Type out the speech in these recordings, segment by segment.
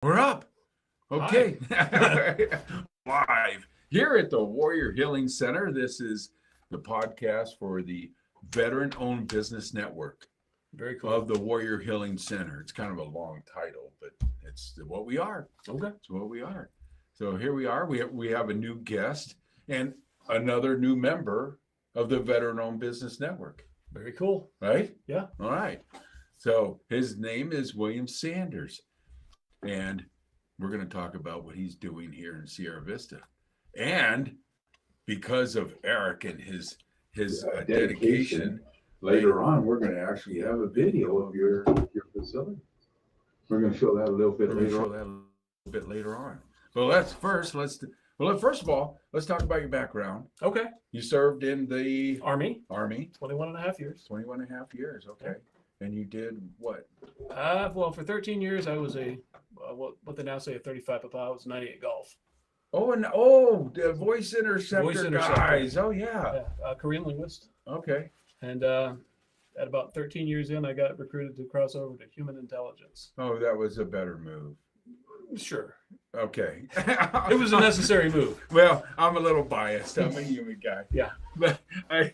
We're up. Okay. Live here at the Warrior Healing Center. This is the podcast for the Veteran Owned Business Network. Very cool. Of the Warrior Healing Center. It's kind of a long title, but it's what we are. Okay. It's what we are. So here we are. We have a new guest and another new member of the Veteran Owned Business Network. Very cool. Right? Yeah. All right. So his name is William Sanders. And we're going to talk about what he's doing here in Sierra Vista. And because of Eric and his dedication, later on, we're going to actually have a video of your facility. We're going to show that a little bit later on. But first of all, let's talk about your background. Okay. You served in the Army. 21 and a half years. 21 and a half years. Okay. And you did what? Well, for 13 years, I was what they now say a 35 Papa. I was 98 golf. The voice interceptor guys. Oh, yeah. Korean linguist. Okay. And at about 13 years in, I got recruited to cross over to human intelligence. Oh, that was a better move. Sure. Okay. It was a necessary move. Well, I'm a little biased. I'm a human guy. Yeah. But I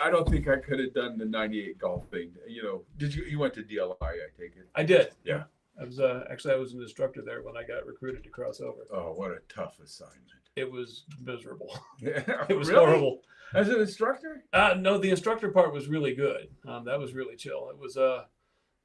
don't think I could have done the 98 golf thing. You know, you went to DLI, I take it? I did. Yeah. I was I was an instructor there when I got recruited to cross over. Oh, what a tough assignment. It was miserable. Yeah, it was really? Horrible. As an instructor? No, the instructor part was really good. That was really chill. It was the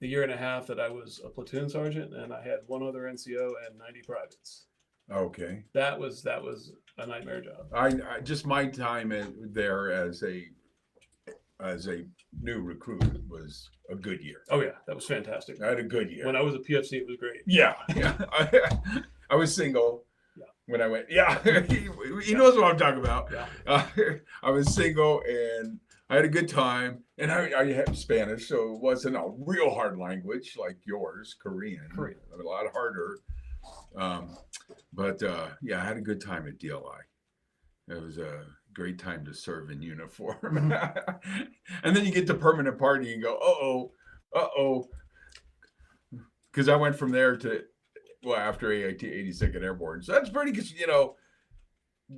year and a half that I was a platoon sergeant, and I had one other NCO and 90 privates. Okay. That was a nightmare job. I just my time there as a new recruit was a good year. Oh yeah, that was fantastic. I had a good year. When I was a PFC, it was great. Yeah. I was single. Yeah. When I went, he knows what I'm talking about. Yeah. I was single and I had a good time, and I had Spanish, so it wasn't a real hard language like yours, Korean. A lot harder. But I had a good time at DLI. It was a great time to serve in uniform. And then you get to permanent party and go, uh-oh. Because I went from there to, after AIT, 82nd Airborne. So that's pretty good,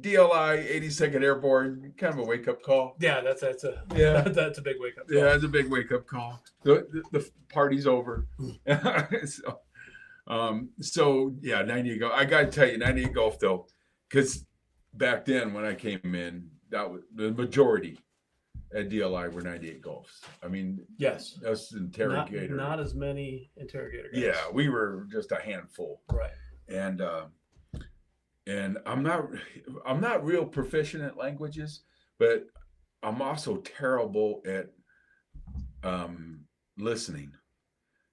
DLI, 82nd Airborne, kind of a wake-up call. Yeah, that's a big wake-up call. Yeah, it's a big wake-up call. The party's over. So 98 golf. I got to tell you, 98 golf, though, because back then when I came in, that was the majority at DLI were 98 golfs. I mean, yes, us interrogator. Not as many interrogator guys. Yeah, we were just a handful. Right. And I'm not real proficient at languages, but I'm also terrible at listening.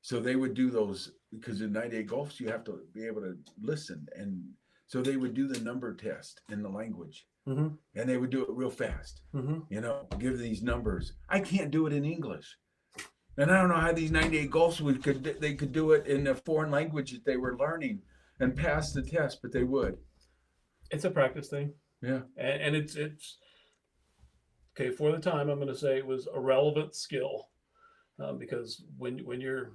So they would do those, because in 98 golfs you have to be able to listen, and so they would do the number test in the language. Mm-hmm. And they would do it real fast. Mm-hmm. Give these numbers. I can't do it in English. And I don't know how these 98 golfs they could do it in a foreign language that they were learning and pass the test, but they would. It's a practice thing. Yeah. And it's okay, for the time, I'm going to say it was a relevant skill, because when you're,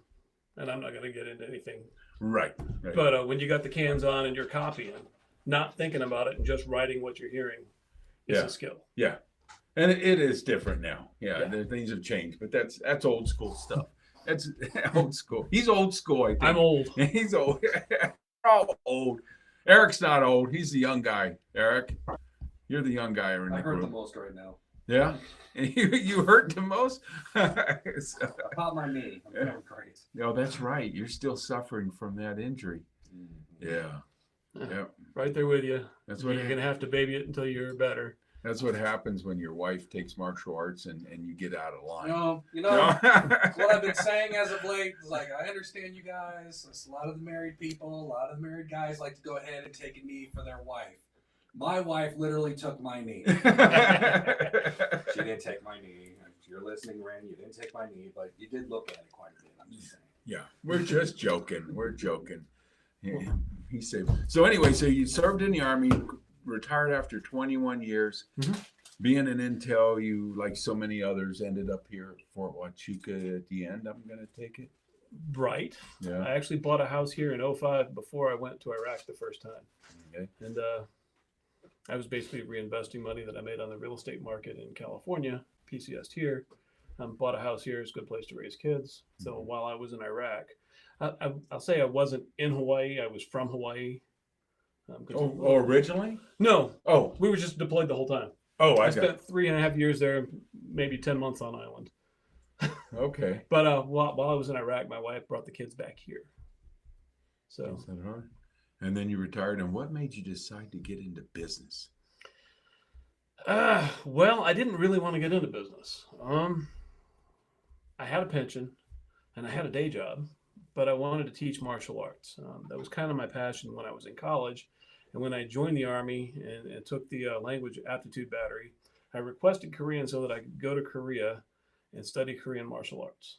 and I'm not going to get into anything. Right. But when you got the cans on and you're copying, not thinking about it and just writing what you're hearing is a skill. Yeah. And it is different now. Yeah. Things have changed, but that's old school stuff. That's old school. He's old school, I think. I'm old. He's old. We're all old. Eric's not old. He's the young guy. Eric, you're the young guy in the group. I hurt the most right now. Yeah? And you hurt the most? I popped my knee. I'm feeling great. No, that's right. You're still suffering from that injury. Mm-hmm. Yeah. Right there with you. That's what you're going to have to baby it until you're better. That's what happens when your wife takes martial arts and you get out of line. What I've been saying as of late is, like, I understand you guys. A lot of the married people, a lot of the married guys like to go ahead and take a knee for their wife. My wife literally took my knee. She didn't take my knee. If you're listening, Ren, you didn't take my knee, but you did look at it quite a bit. I'm just saying. Yeah, we're just joking. We're joking. He said. So anyway, so you served in the Army, retired after 21 years. Mm-hmm. Being an intel, you, like so many others, ended up here at Fort Huachuca at the end. I'm going to take it. Right. Yeah. I actually bought a house here in '05 before I went to Iraq the first time. Okay. And I was basically reinvesting money that I made on the real estate market in California, PCS here. Bought a house here. It's a good place to raise kids. So while I was in Iraq, I'll say I wasn't in Hawaii. I was from Hawaii. Originally? No, Oh, we were just deployed the whole time. I got spent 3.5 years there, maybe 10 months on island. Okay. But while I was in Iraq, my wife brought the kids back here. So, Is that hard? And then you retired. And what made you decide to get into business? well, I didn't really want to get into business. I had a pension and I had a day job, but I wanted to teach martial arts. That was kind of my passion when I was in college. And when I joined the Army and took the language aptitude battery, I requested Korean so that I could go to Korea and study Korean martial arts.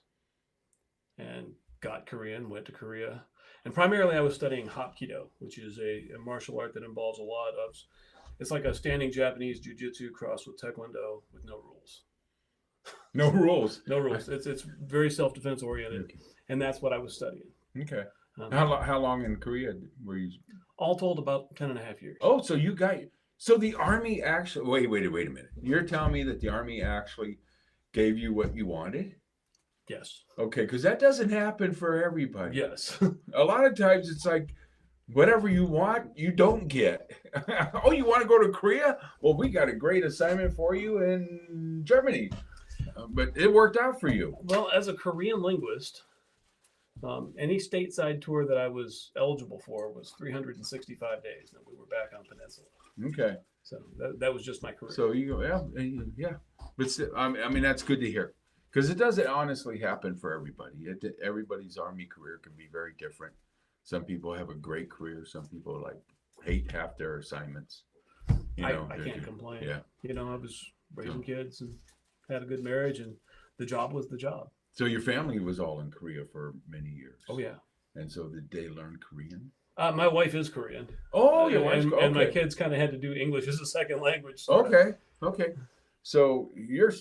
And got Korean, went to Korea. And primarily I was studying Hapkido, which is a martial art that involves a lot of, it's like a standing Japanese jiu-jitsu crossed with Taekwondo with no rules. No rules. No rules. It's very self-defense oriented. Okay. And that's what I was studying. Okay. How long in Korea were you? All told, about 10.5 years. Oh, so the Army actually, wait a minute. You're telling me that the Army actually gave you what you wanted? Yes. Okay, because that doesn't happen for everybody. Yes. A lot of times it's like, whatever you want, you don't get. Oh, you want to go to Korea? Well, we got a great assignment for you in Germany. But it worked out for you. Well, as a Korean linguist, any stateside tour that I was eligible for was 365 days, and we were back on Peninsula. Okay. So that was just my career. So you go, yeah. But I mean, that's good to hear, because it doesn't honestly happen for everybody. Everybody's Army career can be very different. Some people have a great career. Some people hate half their assignments. I can't complain. Yeah. I was raising kids and had a good marriage, and the job was the job. So your family was all in Korea for many years. Oh yeah. And so did they learn Korean? My wife is Korean. Oh, your wife's and, okay. and my kids kind of had to do English as a second language. Okay. So you're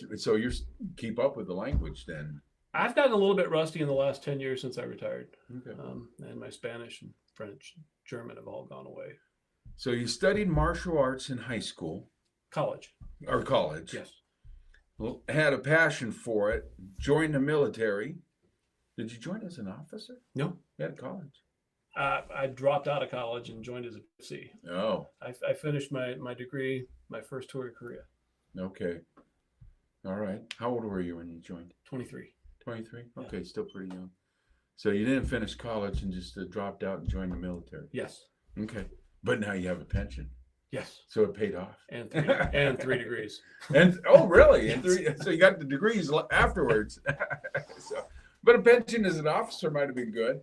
keep up with the language then. I've gotten a little bit rusty in the last 10 years since I retired. Okay. And my Spanish and French, German have all gone away. So you studied martial arts in high school. College. Or college. Yes. Had a passion for it. Joined the military. Did you join as an officer? No. At college. I dropped out of college and joined as a PC. Oh. I finished my degree, my first tour of Korea. Okay. All right. How old were you when you joined? 23. 23? Yeah. Okay, still pretty young. So you didn't finish college and just dropped out and joined the military? Yes. Okay. But now you have a pension. Yes. So it paid off. And three degrees. And really? And so you got the degrees afterwards. But a pension as an officer might have been good.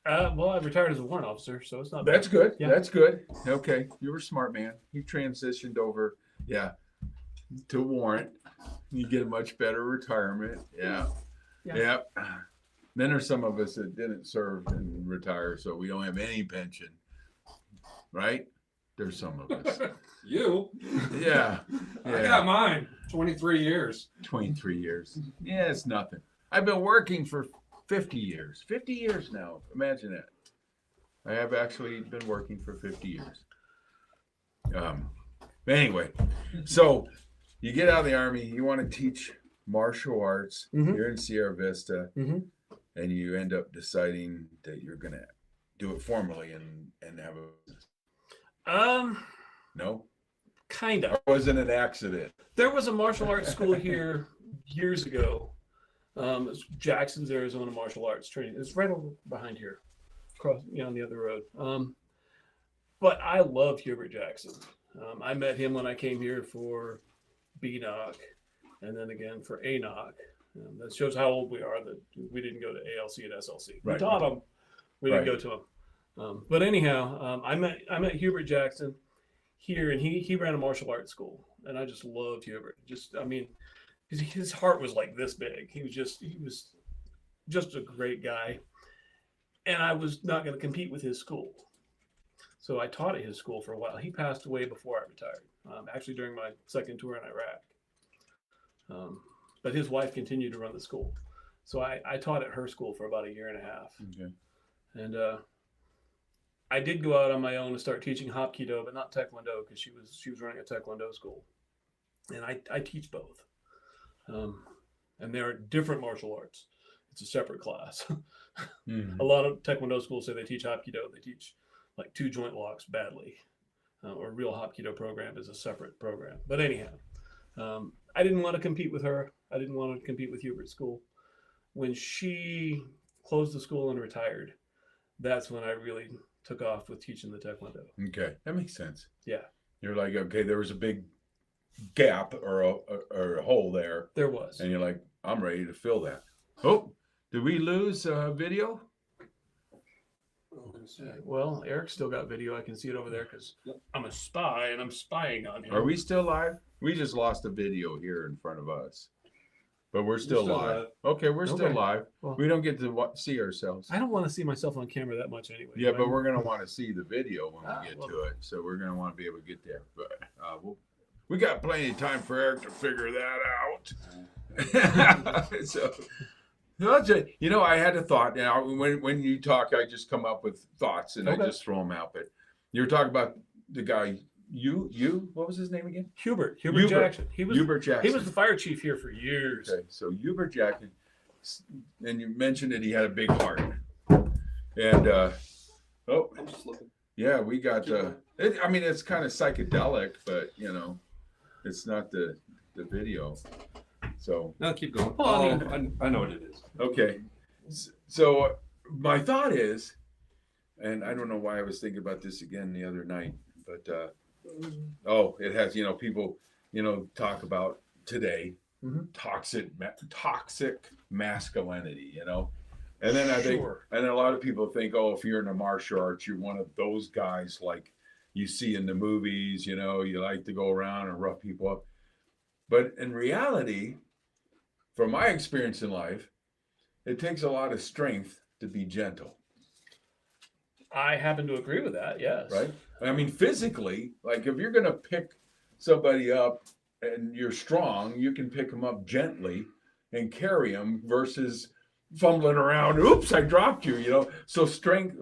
Well, I retired as a warrant officer, so it's not bad. That's good. Yeah. That's good. Okay. You were a smart man. You transitioned over, to warrant. You get a much better retirement. Yeah. Then there's some of us that didn't serve and retire, so we don't have any pension. Right? There's some of us. You? Yeah. I got mine. 23 years. 23 years. Yeah, it's nothing. I've been working for 50 years. 50 years now. Imagine that. I have actually been working for 50 years. Anyway, so you get out of the Army, you want to teach martial arts. Mhm. You're in Sierra Vista, Mhm. and you end up deciding that you're going to do it formally and have a business. No? Kind of. Or was it an accident? There was a martial arts school here years ago. It's Jackson's Arizona Martial Arts Training. It's right over behind here, across on the other road. But I love Hubert Jackson. I met him when I came here for BNOC, and then again for ANOC. That shows how old we are. That we didn't go to ALC and SLC. We taught them. We didn't go to them. But anyhow, I met Hubert Jackson here, and he ran a martial arts school, and I just loved Hubert. His heart was like this big. He was just a great guy, and I was not going to compete with his school. So I taught at his school for a while. He passed away before I retired, actually during my second tour in Iraq. But his wife continued to run the school. So I taught at her school for about a year and a half. Okay. And I did go out on my own to start teaching Hapkido, but not Taekwondo, because she was running a Taekwondo school. And I teach both. And they're different martial arts. It's a separate class. A lot of Taekwondo schools say they teach Hapkido. They teach like 2 joint locks badly. Or real Hapkido program is a separate program. But anyhow, I didn't want to compete with her. I didn't want to compete with Hubert's school. When she closed the school and retired, that's when I really took off with teaching the Taekwondo. Okay, that makes sense. Yeah. You're like, okay, there was a big gap or a hole there. There was. And you're like, I'm ready to fill that. Oh, did we lose video? Well, Eric's still got video. I can see it over there because I'm a spy and I'm spying on him. Are we still live? We just lost a video here in front of us. But we're still live. Okay, we're still live. Well, we don't get to see ourselves. I don't want to see myself on camera that much anyway. Yeah, but we're going to want to see the video when we get well. to it. So we're going to want to be able to get there. But we got plenty of time for Eric to figure that out. So, you know, I had a thought. Now, when you talk, I just come up with thoughts and I just throw them out. But you were talking about the guy. What was his name again? Hubert Jackson. Hubert Jackson. He was the fire chief here for years. Okay, so Hubert Jackson, and you mentioned that he had a big heart, and I'm just looking. yeah, we got. I mean, it's kind of psychedelic, but you know, it's not the video. So No, keep going. Well, I know what it is. okay, so my thought is, and I don't know why I was thinking about this again the other night, but. It has, you know, people, you know, talk about today, toxic masculinity, you know, and then I think, and then a lot of people think, oh, if you're in the martial arts, you're one of those guys like you see in the movies, you know, you like to go around and rough people up. But in reality, from my experience in life, it takes a lot of strength to be gentle. I happen to agree with that. Yes. Right. I mean, physically, like if you're going to pick somebody up and you're strong, you can pick them up gently and carry them versus fumbling around. Oops, I dropped you, you know? So strength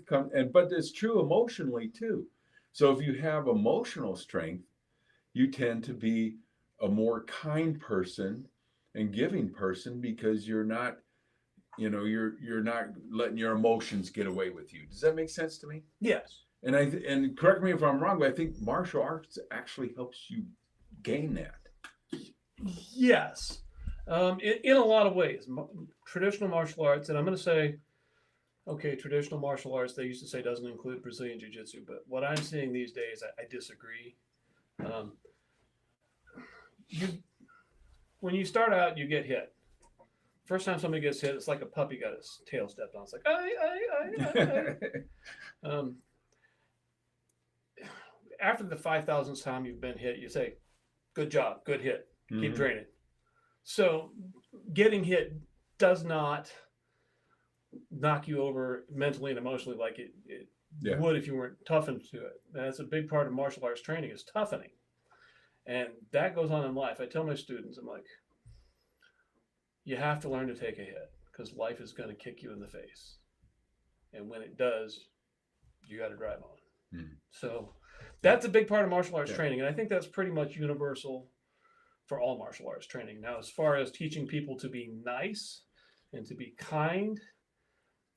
comes, but it's true emotionally too. So if you have emotional strength, you tend to be a more kind person and giving person because you're not, you know, you're not letting your emotions get away with you. Does that make sense to me? Yes. And correct me if I'm wrong, but I think martial arts actually helps you gain that. Yes. In a lot of ways. Traditional martial arts, and I'm going to say, okay, traditional martial arts, they used to say doesn't include Brazilian Jiu-Jitsu, but what I'm seeing these days, I disagree. When you start out, you get hit. First time somebody gets hit, it's like a puppy got his tail stepped on. It's like, After the 5,000th time you've been hit, you say, good job, good hit, keep training. So getting hit does not knock you over mentally and emotionally like it would if you weren't toughened to it. And that's a big part of martial arts training is toughening. And that goes on in life. I tell my students, I'm like, you have to learn to take a hit because life is going to kick you in the face. And when it does, you got to drive on. So that's a big part of martial arts training. And I think that's pretty much universal for all martial arts training. Now, as far as teaching people to be nice and to be kind,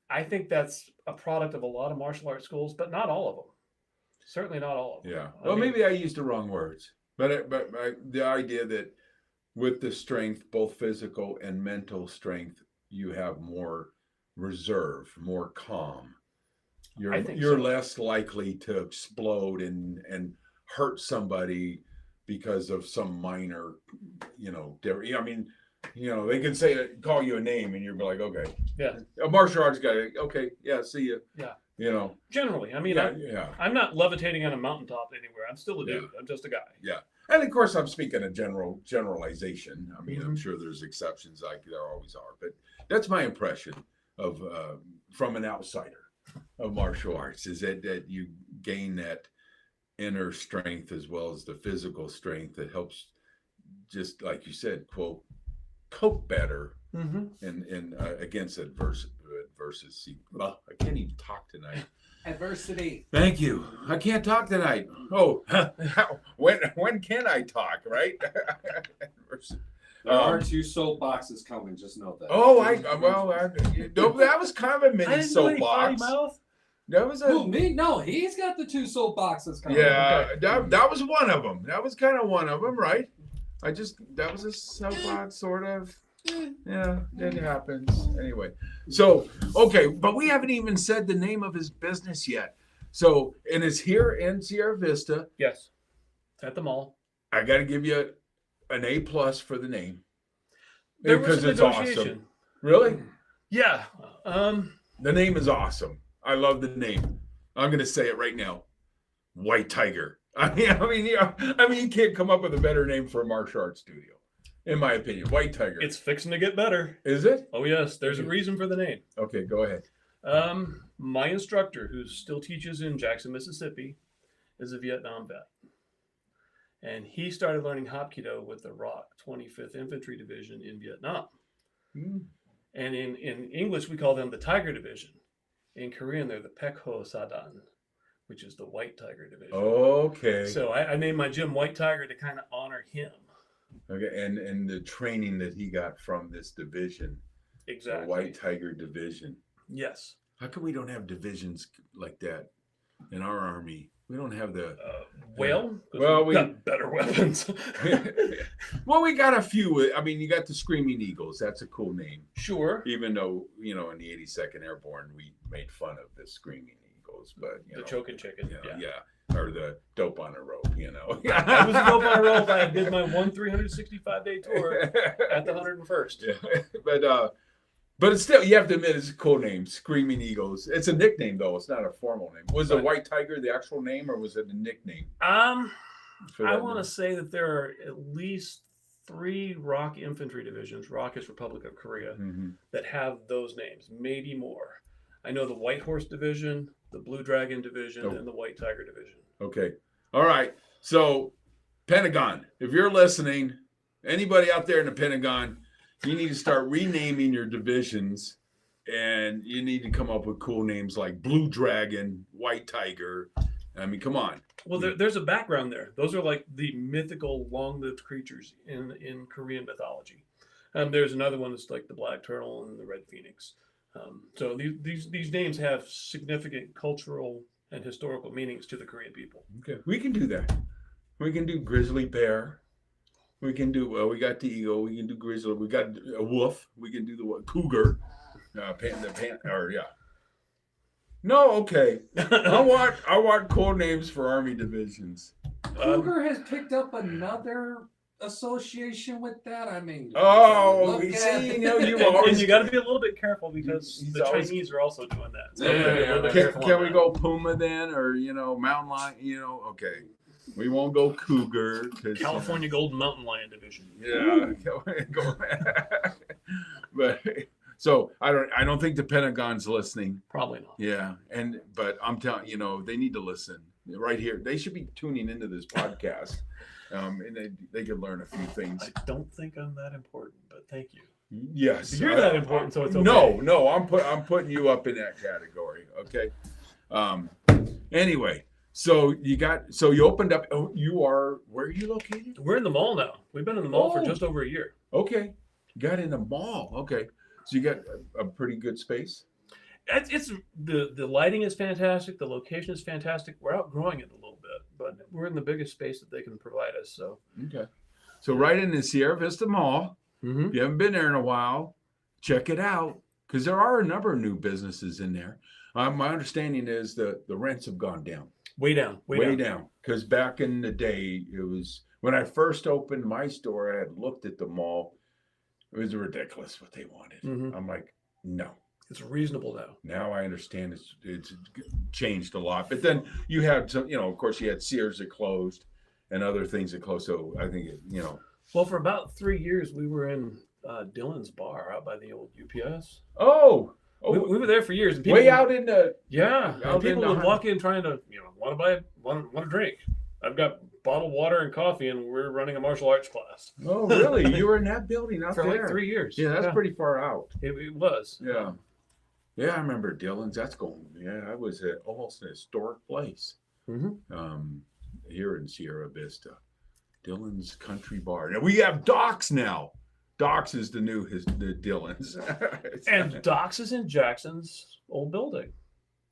I think that's a product of a lot of martial arts schools, but not all of them. Certainly not all of them. Yeah. Well, maybe I used the wrong words, but the idea that with the strength, both physical and mental strength, you have more reserve, more calm. You're less likely to explode and hurt somebody because of some minor, you know, I mean, you know, they can call you a name and you're like, okay. Yeah. A martial arts guy, okay, yeah, see you. Yeah. You know. Generally. I mean, I'm not levitating on a mountaintop anywhere. I'm still a dude. I'm just a guy. Yeah. And of course, I'm speaking a generalization. I mean, I'm sure there's exceptions like there always are, but that's my impression of from an outsider of martial arts is that you gain that inner strength as well as the physical strength that helps, just like you said, quote, cope better Mm-hmm. in against adversity. Well, I can't even talk tonight. Adversity. Thank you. I can't talk tonight. Oh, when can I talk? Right? There are 2 soapboxes coming. Just note that. Oh, that was kind of a mini soapbox. That was Who, me? No, he's got the 2 soapboxes coming. Yeah, that was one of them. That was kind of one of them, right? That was a soapbox, sort of. Yeah, it happens. Anyway, so, okay, but we haven't even said the name of his business yet. So, and it's here in Sierra Vista. Yes, at the mall. I got to give you an A+ for the name. There was Because some it's negotiation. awesome. Really? Yeah. The name is awesome. I love the name. I'm going to say it right now. White Tiger. I mean, you can't come up with a better name for a martial arts studio, in my opinion. White Tiger. It's fixing to get better. Is it? Oh yes, there's a reason for the name. Okay, go ahead. My instructor, who still teaches in Jackson, Mississippi, is a Vietnam vet. And he started learning Hapkido with the ROC 25th Infantry Division in Vietnam. Mm. And in English, we call them the Tiger Division. In Korean, they're the Pek Ho Sadan, which is the White Tiger Division. Okay. So I named my gym White Tiger to kind of honor him. Okay, and the training that he got from this division, Exactly. the White Tiger Division. Yes. How come we don't have divisions like that in our army? We don't have the. Well, we got better weapons. Well, we got a few. I mean, you got the Screaming Eagles. That's a cool name. Sure. Even though, in the 82nd Airborne, we made fun of the Screaming Eagles, but The choking chicken. Yeah. Or the dope on a rope, I was dope on a rope. I did my 365-day tour at the 101st. Yeah. But it's still, you have to admit, it's a cool name, Screaming Eagles. It's a nickname, though. It's not a formal name. Was the White Tiger the actual name, or was it a nickname? I want to say that there are at least 3 ROC infantry divisions, ROC is Republic of Korea, that have those names, maybe more. I know the White Horse Division, the Blue Dragon Division, and the White Tiger Division. Okay. All right. So, Pentagon, if you're listening, anybody out there in the Pentagon, you need to start renaming your divisions, and you need to come up with cool names like Blue Dragon, White Tiger. I mean, come on. Well, there's a background there. Those are like the mythical long-lived creatures in Korean mythology. There's another one that's like the Black Turtle and the Red Phoenix. So these names have significant cultural and historical meanings to the Korean people. Okay, we can do that. We can do Grizzly Bear. We can do, we got the eagle. We can do grizzly. We got a wolf. We can do the cougar. No, okay. I want cool names for army divisions. Cougar has picked up another association with that. I mean, you And always. you got to be a little bit careful because He's the always- Chinese are also doing that. So Can we go Puma then, or mountain lion? Okay. We won't go cougar. California Golden Mountain Lion Division. Yeah. But so I don't think the Pentagon's listening. Probably not. Yeah, but I'm telling they need to listen right here. They should be tuning into this podcast, and they can learn a few things. I don't think I'm that important, but thank you. Yes, You're that important, so it's okay. No, I'm putting you up in that category. Okay. Anyway. So you opened up. Oh, where are you located? We're in the mall now. We've been in the mall for just over a year. Okay, you got in the mall. Okay, so you got a pretty good space. It's the lighting is fantastic. The location is fantastic. We're outgrowing it a little bit, but we're in the biggest space that they can provide us. So okay, so right in the Sierra Vista Mall. Mm-hmm. If you haven't been there in a while, check it out because there are a number of new businesses in there. My understanding is the rents have gone down. Way down. Because back in the day, it was when I first opened my store, I had looked at the mall. It was ridiculous what they wanted. Mm-hmm. I'm like, no. It's reasonable now. Now I understand it's changed a lot. But then you had some, of course, you had Sears that closed and other things that closed. So I think, Well, for about 3 years, we were in Dylan's bar out by the old UPS. Oh. We were there for years. And people Way out in the and people in the would walk in trying to want to drink. I've got bottled water and coffee, and we're running a martial arts class Oh, really? You were in that building out for there? like 3 years. Yeah, that's pretty far out. It was. Yeah. Yeah, I remember Dillon's. That's going. Yeah, I was at almost an historic place here in Sierra Vista. Dillon's Country Bar. Now we have Doc's now. Doc's is the Dillon's. And Doc's is in Jackson's old building.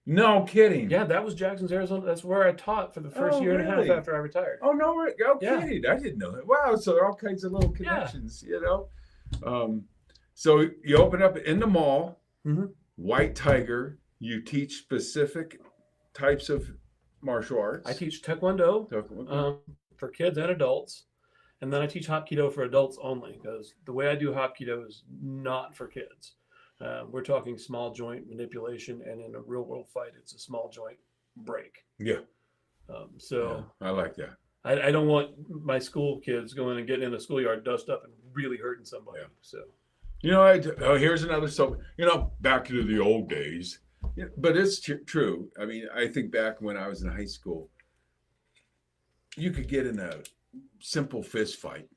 No kidding. Yeah, that was Jackson's, Arizona. That's where I taught for the first year and a half really? after I retired. Oh no, kidding. I didn't know that. Wow, so there are all kinds of little connections, So you open up in the mall, White Tiger. You teach specific types of martial arts. I teach Taekwondo for kids and adults. And then I teach Hapkido for adults only, because the way I do Hapkido is not for kids. We're talking small joint manipulation, and in a real world fight, it's a small joint break. Yeah. So I like that. I don't want my school kids going and getting in the schoolyard, dust up, and really hurting somebody. Yeah. So Here's another. So back to the old days. Yeah, but it's true. I mean, I think back when I was in high school, you could get in a simple fist fight,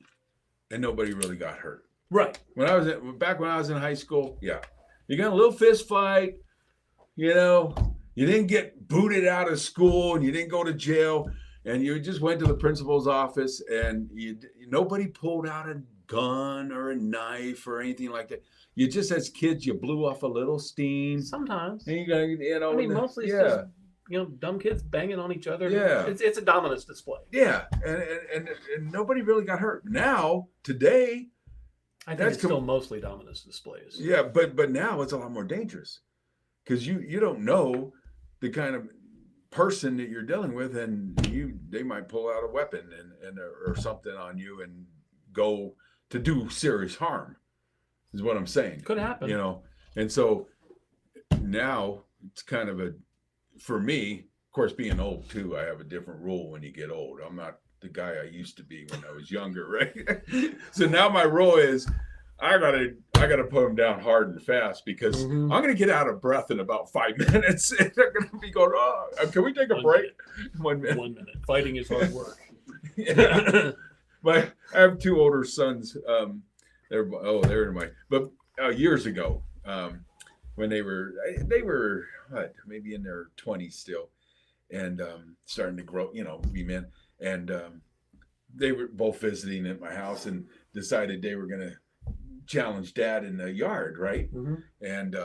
and nobody really got hurt. right. When I was in high school, yeah, you got a little fist fight. You didn't get booted out of school, and you didn't go to jail, and you just went to the principal's office, and nobody pulled out a gun or a knife or anything like that. You just, as kids, you blew off a little steam. Sometimes. And I mean, mostly it's just dumb kids banging on each other. Yeah. It's a dominance display. Yeah, and nobody really got hurt. Now, today, I think it's still mostly dominance displays. yeah, but now it's a lot more dangerous because you don't know the kind of person that you're dealing with, and they might pull out a weapon or something on you and go to do serious harm. Is what I'm saying. Could happen. And so now it's kind of for me, of course, being old too, I have a different rule when you get old. I'm not the guy I used to be when I was younger, right? So now my rule is I gotta put them down hard and fast because I'm gonna get out of breath in about 5 minutes. And they're gonna be going, can we take a break? 1 minute. 1 minute. Fighting is hard work. Yeah. I have 2 older sons. They're in my. But years ago, when they were what, maybe in their 20s still, and starting to grow, be men, and they were both visiting at my house and decided they were going to challenge Dad in the yard, right? And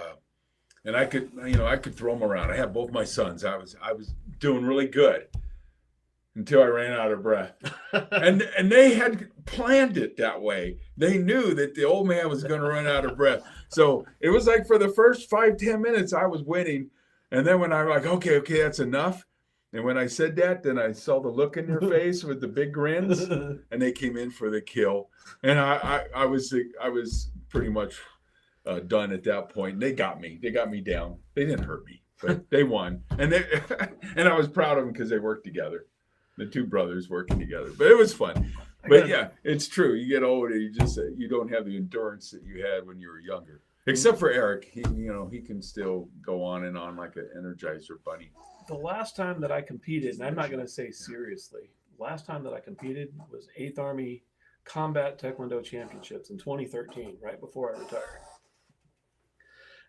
I could throw them around. I had both my sons. I was doing really good until I ran out of breath. and they had planned it that way. They knew that the old man was going to run out of breath. So it was like for the first 5-10 minutes, I was winning. And then when I was like, okay, that's enough. And when I said that, then I saw the look in their face with the big grins, and they came in for the kill. And I was pretty much done at that point. They got me down. They didn't hurt me, but they won. And I was proud of them because they worked together. The 2 brothers working together, but it was fun. But yeah, it's true. You get older, you don't have the endurance that you had when you were younger. Except for Eric, he can still go on and on like an Energizer bunny. The last time that I competed, and I'm not going to say seriously, last time that I competed was 8th Army Combat Taekwondo Championships in 2013, right before I retired.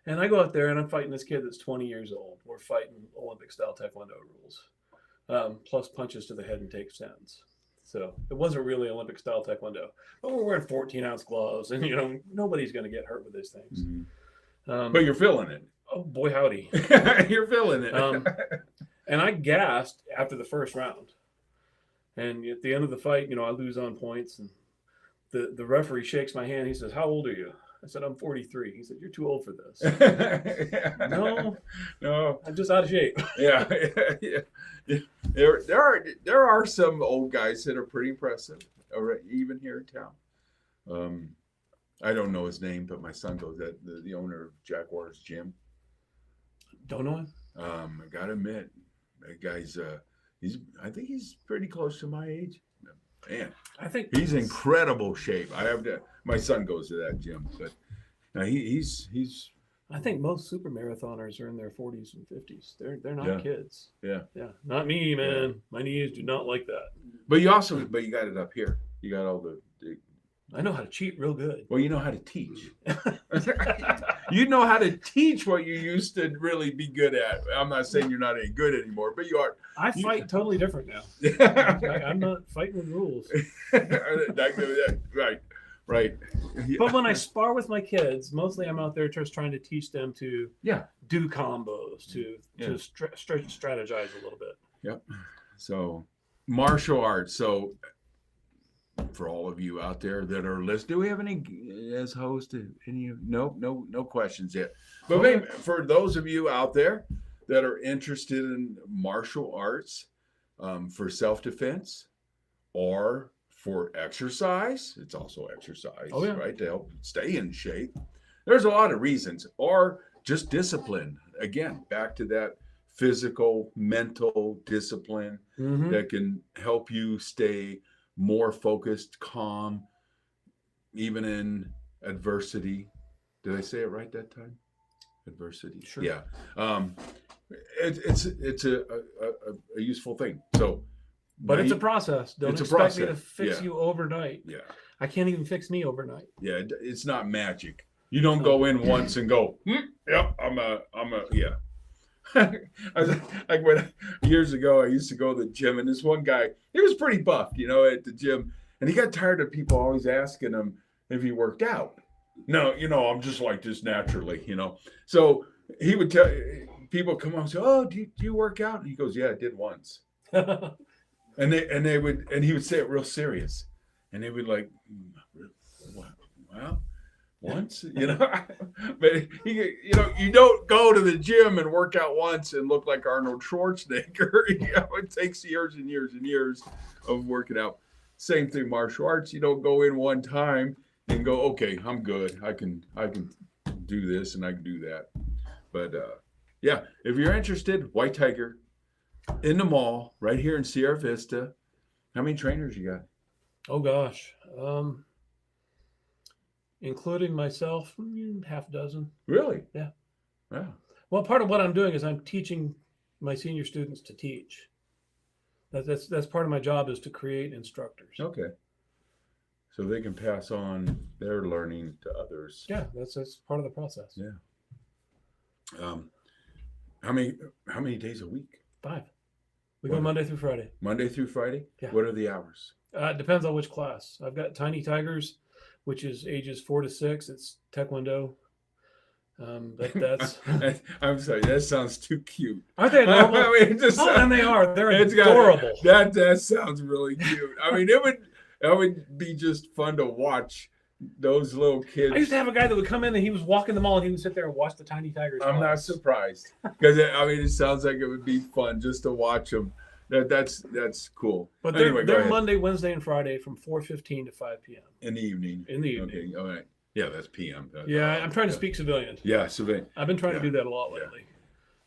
And I go out there and I'm fighting this kid that's 20 years old. We're fighting Olympic style Taekwondo rules. Plus punches to the head and take stands. So it wasn't really Olympic style Taekwondo, but we're wearing 14-ounce gloves, and nobody's going to get hurt with these things. But you're feeling it. Oh boy, howdy! You're feeling it. And I gassed after the first round, and at the end of the fight, I lose on points, and the referee shakes my hand. He says, "How old are you?" I said, "I'm 43." He said, "You're too old for this." No, I'm just out of shape. Yeah. There are some old guys that are pretty impressive, even here in town. I don't know his name, but my son goes that the owner of Jaguars Gym. Don't know him. I gotta admit, that guy's I think he's pretty close to my age. Man, I think he's in incredible shape. My son goes to that gym, but he's I think most super marathoners are in their 40s and 50s. They're not Yeah. kids. Yeah. Yeah. Not me, man. My knees do not like that. But you got it up here. You got all the I know how to cheat real good. well, you know how to teach. You know how to teach what you used to really be good at. I'm not saying you're not any good anymore, but you are. I fight totally different now. I'm not fighting with rules. Right. But when I spar with my kids, mostly I'm out there just trying to teach them to do combos, to strategize a little bit. Yep. So martial arts. So for all of you out there that are listening, do we have any as host? Any? No questions yet. But maybe for those of you out there that are interested in martial arts, for self-defense or for exercise, it's also exercise, right? To help stay in shape. There's a lot of reasons, or just discipline. Again, back to that physical, mental discipline that can help you stay more focused, calm, even in adversity. Did I say it right that time? Adversity. Sure. Yeah. It's a useful thing. So, but it's a process. Don't expect me to fix you overnight. Yeah. I can't even fix me overnight. Yeah. It's not magic. You don't go in once and go, yep, I'm a, yeah. Like when years ago, I used to go to the gym, and this one guy, he was pretty buffed, at the gym, and he got tired of people always asking him if he worked out. No, I'm just like this naturally, So he would tell people come on and say, "Oh, do you work out?" And he goes, "Yeah, I did once." and he would say it real serious, and they would like, "Well, once, but you don't go to the gym and work out once and look like Arnold Schwarzenegger. It takes years and years and years of working out. Same thing, martial arts. You don't go in one time and go, okay, I'm good. I can do this and I can do that. But if you're interested, White Tiger in the mall right here in Sierra Vista. How many trainers you got? Oh gosh. Including myself, half a dozen. Really? Yeah. Wow. Well, part of what I'm doing is I'm teaching my senior students to teach. That's part of my job, is to create instructors. Okay. So they can pass on their learning to others. Yeah, that's part of the process. Yeah. How many days a week? 5. We go Monday through Friday. Monday through Friday? Yeah. What are the hours? It depends on which class. I've got Tiny Tigers, which is ages 4 to 6. It's Taekwondo. That's. I'm sorry. That sounds too cute. Aren't they adorable? And they are. They're adorable. That sounds really cute. I mean, it would be just fun to watch those little kids. I used to have a guy that would come in and he was walking the mall and he would sit there and watch the Tiny Tigers. I'm not surprised, because it sounds like it would be fun just to watch them. That's cool. But they're Monday, Wednesday, and Friday from 4:15 to 5 p.m. In the evening. Okay. All right. Yeah, that's p.m. I'm trying to speak civilian. Yeah, civilian. I've been trying to do that a lot lately.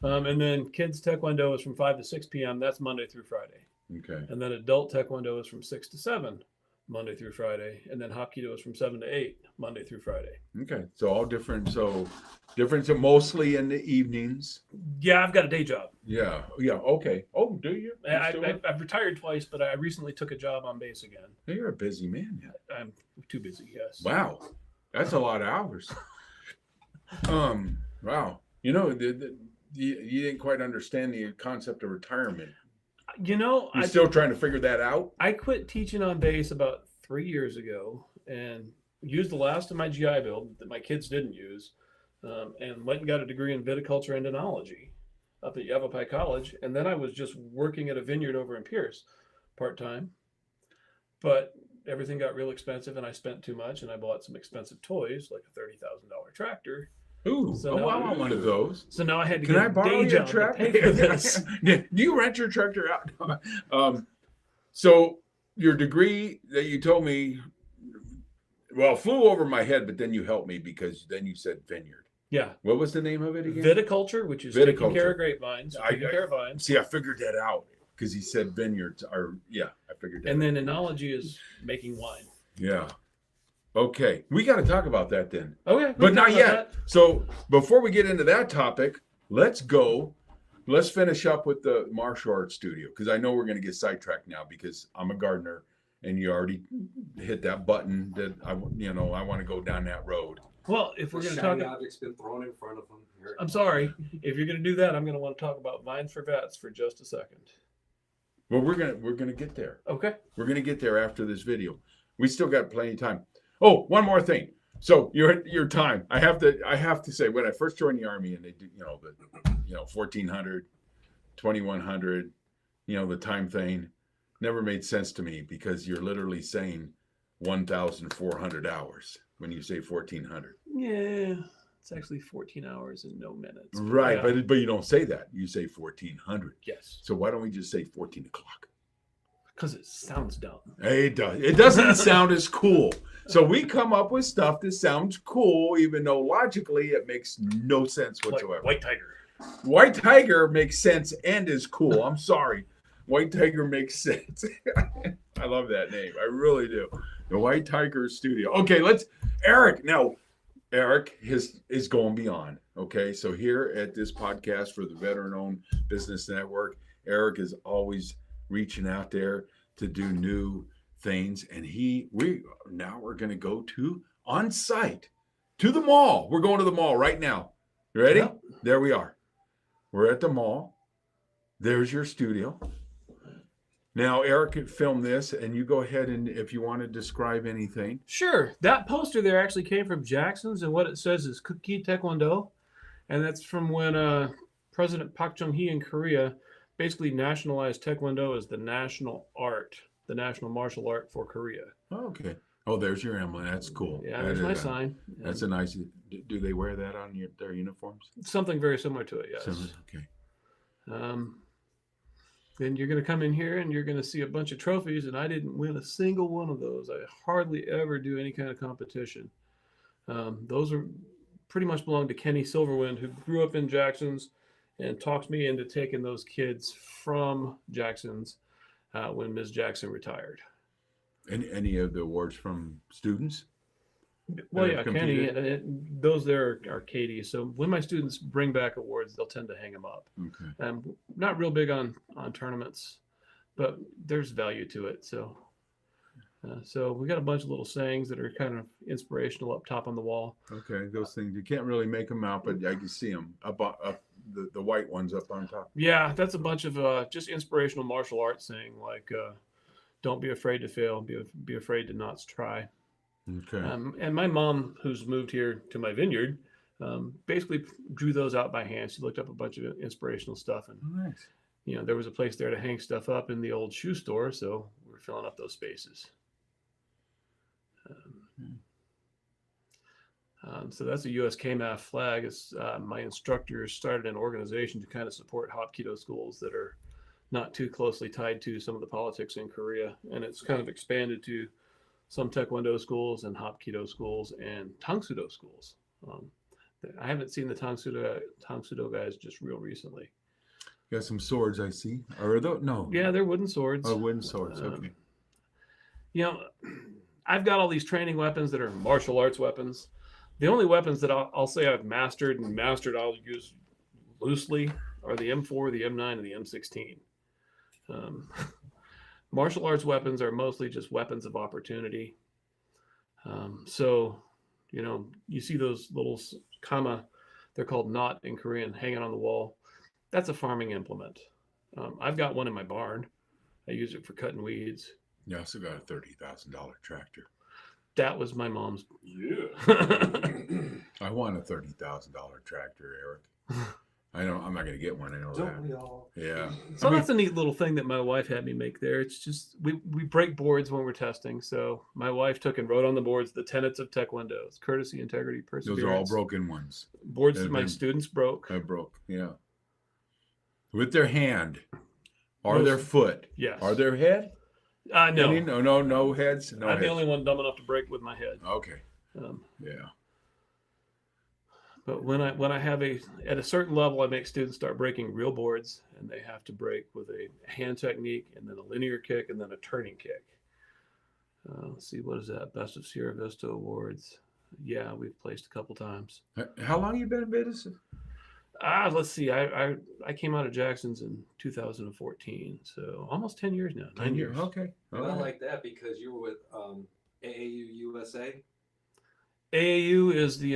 And then kids Taekwondo is from 5 to 6 p.m. That's Monday through Friday. Okay. And then adult Taekwondo is from 6 to 7, Monday through Friday. And then Hapkido is from 7 to 8, Monday through Friday. Okay. So all different. So different, mostly in the evenings. Yeah, I've got a day job. Yeah. Okay. Oh, do you? I've retired twice, but I recently took a job on base again. You're a busy man. I'm too busy, yes. Wow. That's a lot of hours. Wow. You didn't quite understand the concept of retirement. You're still trying to figure that out? I quit teaching on base about 3 years ago and used the last of my GI Bill that my kids didn't use, and went and got a degree in viticulture and enology up at Yavapai College. And then I was just working at a vineyard over in Pierce part-time. But everything got real expensive and I spent too much, and I bought some expensive toys like a $30,000 tractor. Ooh, I want one of those. So now I had to Can get I borrow your tractor? to pay for this. Do you rent your tractor out? So your degree that you told me, flew over my head, but then you helped me because then you said vineyard. Yeah. What was the name of it again? Viticulture, which is taking care of grapevines. Taking care of vines. See, I figured that out because he said vineyards. I figured that out. And then enology is making wine. Yeah. Okay, we got to talk about that then. Okay, we But can not talk yet. about that. So before we get into that topic, let's finish up with the martial arts studio, because I know we're going to get sidetracked now because I'm a gardener and you already hit that button that I want to go down that road. Well, if we're The going to shiny talk, object's been thrown in front of them. Here it I'm comes. sorry. If you're going to do that, I'm going to want to talk about Vines for Vets for just a second. Well, we're gonna get there. Okay. We're gonna get there after this video. We still got plenty of time. Oh, one more thing. So your time. I have to say, when I first joined the Army and they did, 1400, 2100, the time thing never made sense to me, because you're literally saying 1,400 hours when you say 1400. Yeah, it's actually 14 hours and no minutes. Right, yeah. but you don't say that. You say 1400. Yes, So why don't we just say 14 o'clock? because it sounds dumb. It does. It doesn't sound as cool. So we come up with stuff that sounds cool, even though logically it makes no sense whatsoever. Like White Tiger. White Tiger makes sense and is cool. I'm sorry. White Tiger makes sense. I love that name. I really do. The White Tiger Studio. Okay, Eric. Now, Eric is going beyond. Okay, so here at this podcast for the Veteran-Owned Business Network, Eric is always reaching out there to do new things, and we're going to go to on site to the mall. We're going to the mall right now. You ready? Yep. There we are. We're at the mall. There's your studio. Now, Eric could film this, and you go ahead and if you want to describe anything. Sure. That poster there actually came from Jackson's, and what it says is Kuki Taekwondo. And that's from when President Park Chung-hee in Korea basically nationalized Taekwondo as the national art, the national martial art for Korea. Oh, okay. Oh, there's your emblem. That's cool. Yeah, there's my sign. That's a nice. Do they wear that on their uniforms? Something very similar to it, yes. Okay. Then you're going to come in here and you're going to see a bunch of trophies, and I didn't win a single one of those. I hardly ever do any kind of competition. Those are pretty much belong to Kenny Silverwind, who grew up in Jackson's and talked me into taking those kids from Jackson's when Ms. Jackson retired. Any of the awards from students? Well, that yeah, have Kenny, competed? those there are Katie. So when my students bring back awards, they'll tend to hang them up. Okay. I'm not real big on tournaments, but there's value to it. So we got a bunch of little sayings that are kind of inspirational up top on the wall. Okay. Those things, you can't really make them out, but I can see them up the white ones up on top. Yeah, that's a bunch of just inspirational martial arts saying, like, don't be afraid to fail, be afraid to not try. Okay. And my mom, who's moved here to my vineyard, basically drew those out by hand. She looked up a bunch of inspirational stuff, and Nice. there was a place there to hang stuff up in the old shoe store, so we're filling up those spaces. So that's a U.S. KMAF flag. It's, my instructors started an organization to kind of support Hapkido schools that are not too closely tied to some of the politics in Korea, and it's kind of expanded to some Taekwondo schools and Hapkido schools and Tangsudo schools. I haven't seen the Tangsudo guys just real recently. Got some swords, I see. Or no? Yeah, they're wooden swords. Oh, wooden swords. Okay. I've got all these training weapons that are martial arts weapons. The only weapons that I'll say I've mastered I'll use loosely are the M4, the M9, and the M16. Martial arts weapons are mostly just weapons of opportunity. So, you see those little kama, they're called knot in Korean, hanging on the wall. That's a farming implement. I've got one in my barn. I use it for cutting weeds. You also got a $30,000 tractor. That was my mom's. Yeah. I want a $30,000 tractor, Eric. I'm not going to get one. I know Don't we that. all? Yeah. So that's a neat little thing that my wife had me make there. It's just we break boards when we're testing. So my wife took and wrote on the boards the tenets of Taekwondo: it's courtesy, integrity, perseverance. Those are all broken ones. Boards They've that my been- students broke. I broke. Yeah. With their hand or Most- their foot. Yes. Or their head? No. No heads. No I'm heads. the only one dumb enough to break with my head. Okay. Um, Yeah. but when I have at a certain level, I make students start breaking real boards, and they have to break with a hand technique, and then a linear kick, and then a turning kick. Let's see, what is that? Best of Sierra Vista Awards. Yeah, we've placed a couple times. How long you been in business? Let's see. I came out of Jackson's in 2014, so almost 10 years now. 9 years. Okay. And I All right. like that because you were with AAU USA. AAU is the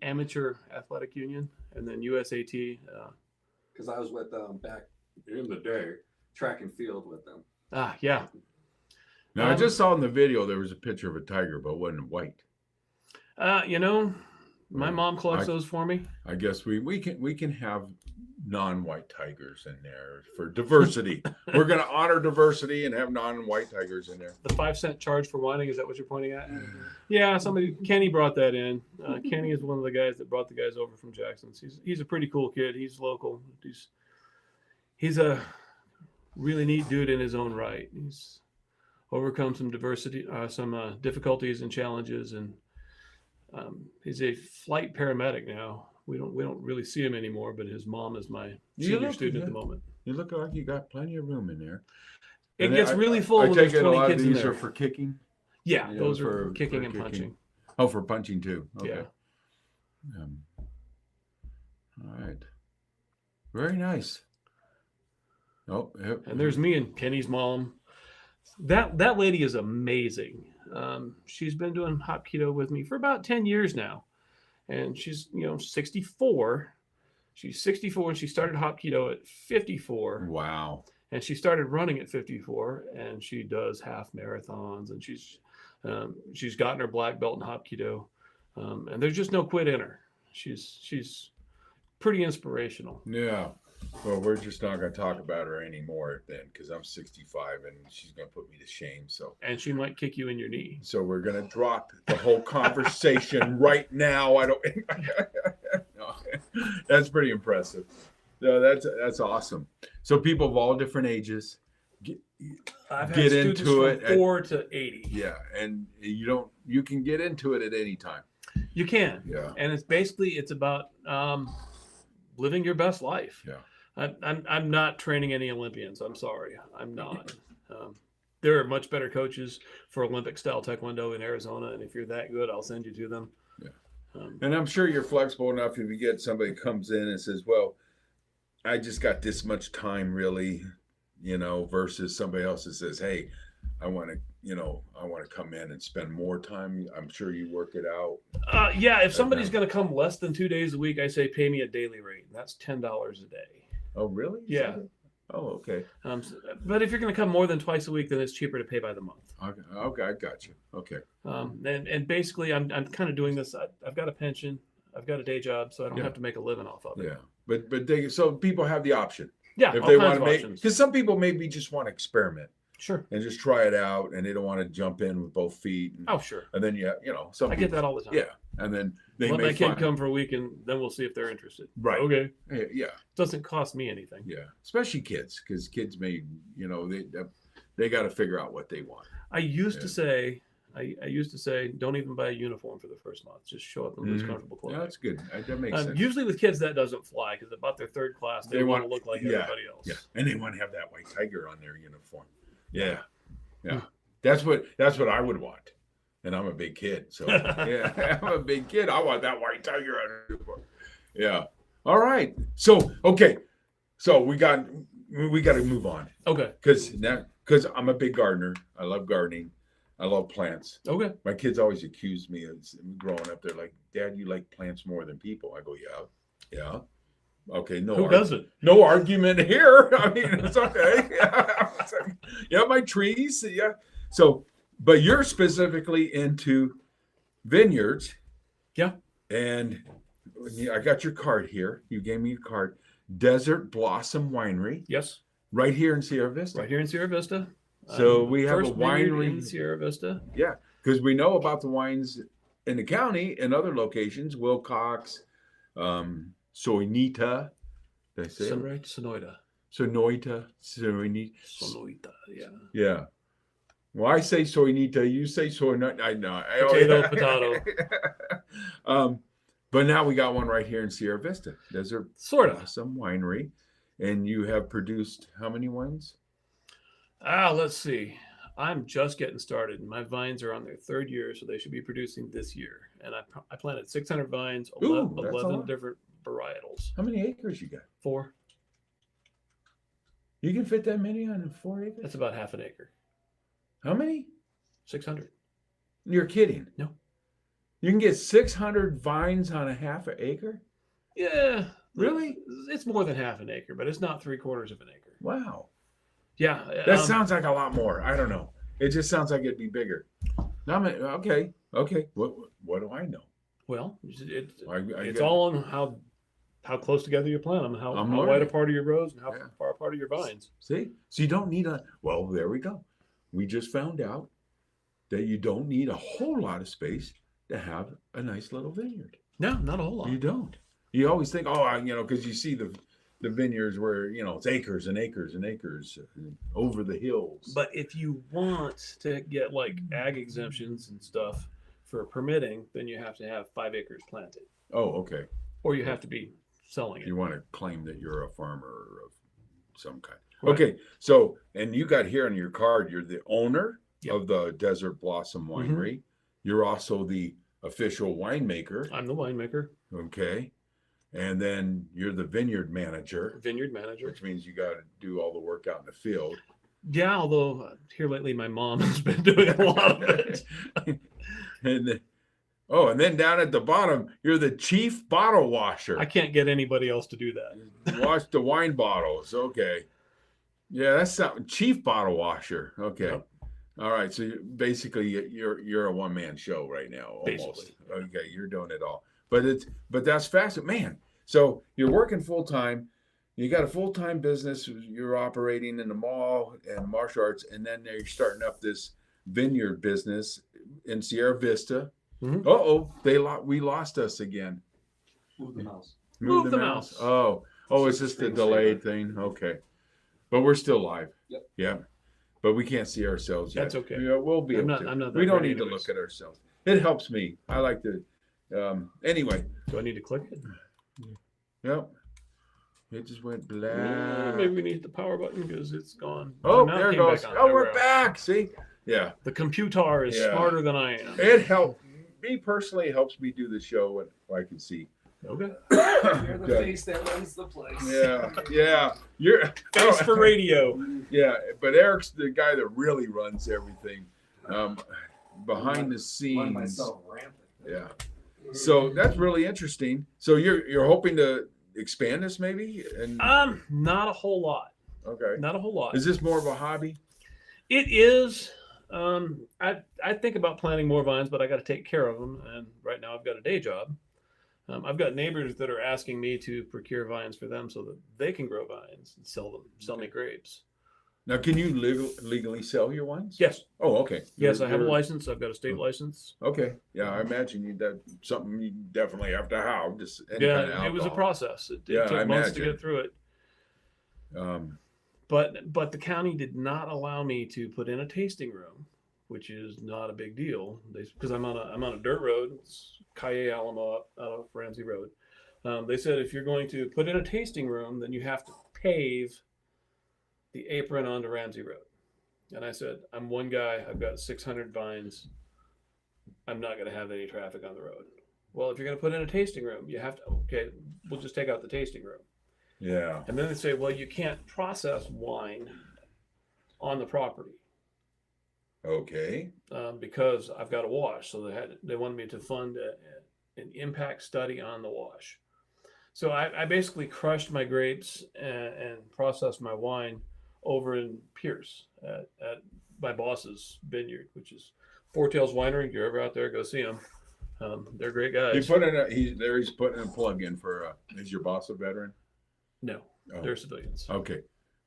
Amateur Athletic Union, and then USAT. Because I was with back in the day, track and field with them. Yeah. Now I just saw in the video there was a picture of a tiger, but it wasn't white. My mom collects those for me. I guess we can have non-white tigers in there for diversity. We're going to honor diversity and have non-white tigers in there. The 5-cent charge for whining, is that what you're pointing at? Yeah, Kenny brought that in. Kenny is one of the guys that brought the guys over from Jackson's. He's a pretty cool kid. He's local. He's a really neat dude in his own right. He's overcome some difficulties and challenges, and he's a flight paramedic now. We don't really see him anymore, but his mom is my senior student at the moment. You look like you got plenty of room in there. It And gets really full I when take there's it a 20 lot of kids in these there. are for kicking. Yeah, Yeah, those for are kicking for and kicking. punching. Oh, for punching too. Okay. Yeah. All right. Very nice. Oh, yep. And there's me and Kenny's mom. That lady is amazing. She's been doing hop keto with me for about 10 years now. And she's, 64. She's 64 and she started hop keto at 54. Wow. And she started running at 54, and she does half marathons, and she's gotten her black belt in hop keto. And there's just no quit in her. She's pretty inspirational. Yeah. Well, we're just not going to talk about her anymore then, because I'm 65 and she's going to put me to shame. So, And she might kick you in your knee. so we're going to drop the whole conversation right now. I don't. No, that's pretty impressive. No, that's awesome. So people of all different ages I've had get students into from it at- 4 to 80. yeah, and you can get into it at any time. You can. Yeah. And it's about living your best life. Yeah. I'm not training any Olympians. I'm sorry. I'm not. There are much better coaches for Olympic style Taekwondo in Arizona. And if you're that good, I'll send you to them. Yeah. And I'm sure you're flexible enough if you get somebody who comes in and says, well, I just got this much time really, versus somebody else that says, hey, I want to come in and spend more time. I'm sure you work it out. Yeah. If somebody's going to come less than 2 days a week, I say pay me a daily rate. That's $10 a day. Oh, really? Yeah. Oh, okay. But if you're going to come more than twice a week, then it's cheaper to pay by the month. Okay, I got you. Okay. And basically, I'm kind of doing this. I've got a pension. I've got a day job, so I don't have to make a living off of it. Yeah, but so people have the option. Yeah, If all they kinds want of to make, options. because some people maybe just want to experiment Sure. and just try it out, and they don't want to jump in with both feet. And, Oh, sure. and then some I get that all the time. Yeah, and then they Let may my kid find, come for a week, and then we'll see if they're interested. Right. Okay. Yeah, Doesn't cost me anything. yeah. Especially kids, because kids may, they got to figure out what they want. I used to Yeah. say, I used to say, don't even buy a uniform for the first month. Just show up in those Mhm. comfortable Yeah, clothes. that's good. That makes sense. Usually with kids, that doesn't fly because about their third class, they want to look like everybody else. Yeah, and they want to have that white tiger on their uniform. Yeah. That's what I would want. And I'm a big kid, so yeah, I'm a big kid. I want that white tiger on their uniform. Yeah. All right. So okay. So we got to move on Okay. because I'm a big gardener. I love gardening. I love plants. Okay. My kids always accuse me of growing up. They're like, "Dad, you like plants more than people." I go, "Yeah." Okay, Who doesn't? no argument here. I mean, it's okay. Yeah, my trees. Yeah. So, but you're specifically into vineyards. Yeah. And I got your card here. You gave me a card. Desert Blossom Winery, Yes. right here in Sierra Vista. Right here in Sierra Vista. So we have a first vineyard winery in Sierra Vista. Yeah, because we know about the wines in the county and other locations, Wilcox, Soinita. Did I say it right? Sonoita. Sonoita. Sonoita. Yeah. Yeah. Well, I say Soinita. You say Soinita. I know. Potato. But now we got one right here in Sierra Vista. Desert Sort of. Blossom Winery. And you have produced how many wines? Let's see. I'm just getting started, and my vines are on their 3rd year, so they should be producing this year. And I planted 600 vines, Ooh, that's a 11 lot. different varietals. How many acres you got? 4. You can fit that many on 4 acres? That's about half an acre. How many? 600. You're kidding. No. You can get 600 vines on a half an acre? Yeah. Really? It's more than half an acre, but it's not 3/4 of an acre. Wow. Yeah. That sounds like a lot more. I don't know. It just sounds like it'd be bigger. Okay. What do I know? Well, It's it's all on how close together you plant them, how learning. wide apart are your rows, and how Yeah. far apart are your vines. See? So you don't need well, there we go. We just found out that you don't need a whole lot of space to have a nice little vineyard. No, not a whole lot. You don't. You always think, because you see the vineyards where, it's acres and acres and acres over the hills. But if you want to get like ag exemptions and stuff for permitting, then you have to have 5 acres planted, Oh, okay. or you have to be selling it. You want to claim that you're a farmer of some kind. Right. Okay. So, and you got here on your card, you're the owner Yep. of the Desert Blossom Winery. You're also the official winemaker. I'm the winemaker, Okay. And then you're the vineyard manager, vineyard manager. which means you got to do all the work out in the field. Yeah, although here lately my mom has been doing a lot of it. And then down at the bottom, you're the chief bottle washer. I can't get anybody else to do that. Wash the wine bottles. Okay. Yeah, that's something. Chief bottle washer. Okay. Yep. All right. So basically, you're a one-man show right now. Almost. Basically. Okay, you're doing it all. But that's fascinating, man. So you're working full time. You got a full-time business. You're operating in the mall and martial arts, and then you're starting up this vineyard business in Sierra Vista. Mhm. We lost us again. Move the mouse. Move the mouse. Oh, it's just a delayed thing. Okay, but we're still live. Yep. Yeah, but we can't see ourselves yet. That's okay. Yeah, we'll be I'm able not- to. I'm not that We don't great need to anyways. look at ourselves. It helps me. I like to. Anyway, Do I need to click it? yep. It just went black. Maybe we need the power button because it's gone. Oh, Now there it came goes. back on. Oh, There we're we are. back. See? Yeah. The computer is Yeah. smarter than I am. It helped me personally. It helps me do the show and I can see. Okay. You're the Good. face that runs the place. Yeah. You're Thanks for radio. Yeah, but Eric's the guy that really runs everything behind the Run scenes. myself rampant. Yeah. So that's really interesting. So you're hoping to expand this maybe? And Not a whole lot. okay. Not a whole lot. Is this more of a hobby? It is. I think about planting more vines, but I got to take care of them. And right now I've got a day job. I've got neighbors that are asking me to procure vines for them so that they can grow vines and sell me grapes. Now, can you legally sell your wines? Yes. Oh, okay. Yes, I have a You're- license. I've got a state license. Okay. Yeah, I imagine that's something you definitely have to have. Just any Yeah, kind of it was a alcohol. process. It Yeah, took I months to imagine. get through it. But the county did not allow me to put in a tasting room, which is not a big deal. Because I'm on a dirt road, it's Calle Alamo out of Ramsey Road. They said if you're going to put in a tasting room, then you have to pave the apron onto Ramsey Road. And I said, I'm one guy. I've got 600 vines. I'm not going to have any traffic on the road. Well, if you're going to put in a tasting room, you have to. Okay, we'll just take out the tasting room. Yeah. And then they say, well, you can't process wine on the property Okay. because I've got a wash. So they wanted me to fund an impact study on the wash. So I basically crushed my grapes and processed my wine over in Pierce at my boss's vineyard, which is Four Tails Winery. If you're ever out there, go see them. They're great guys. He's putting a plug in for. Is your boss a veteran? No, Oh. they're civilians. Okay,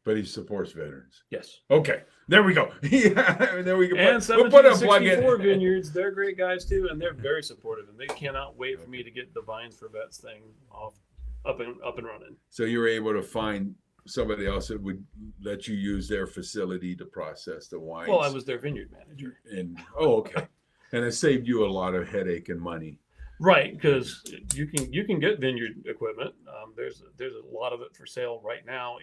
but he supports veterans. Yes. Okay, there we go. Yeah, there we go. And We'll put a plug 1764 in. vineyards, they're great guys too, and they're very supportive, and they cannot wait for me to get the Vines for Vets thing up and running. So you were able to find somebody else that would let you use their facility to process the wines. Well, I was their vineyard manager. Okay, and it saved you a lot of headache and money. Right, because you can get vineyard equipment. There's a lot of it for sale right now.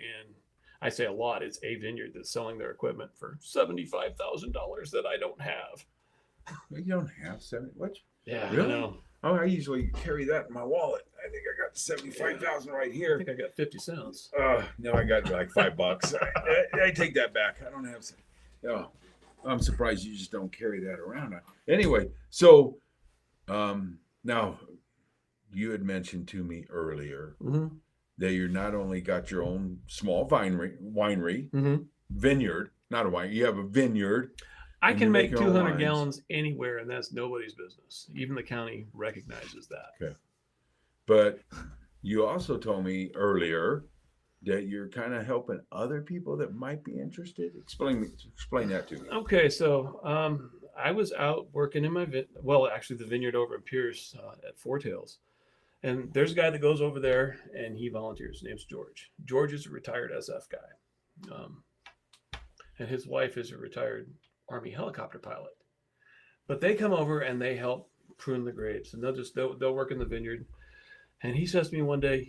I say a lot, it's a vineyard that's selling their equipment for $75,000 that I don't have. You don't have 70. What? Yeah, Really? I know. Oh, I usually carry that in my wallet. I think I got 75,000 right I here. think I got 50 cents. No, I got like $5. I take that back. I don't have. Oh, I'm surprised you just don't carry that around. Anyway, so now you had mentioned to me earlier Mm-hmm. that you're not only got your own small winery, Mm-hmm. vineyard, not a wine. You have a vineyard. I And can you make make your own 200 wines. gallons anywhere, and that's nobody's business. Even the county recognizes that. But you also told me earlier that you're kind of helping other people that might be interested. Explain that to me. Okay, so I was out working in my actually the vineyard over in Pierce at Four Tails, and there's a guy that goes over there and he volunteers. His name's George. George is a retired SF guy, and his wife is a retired Army helicopter pilot. But they come over and they help prune the grapes, and they'll work in the vineyard. And he says to me one day,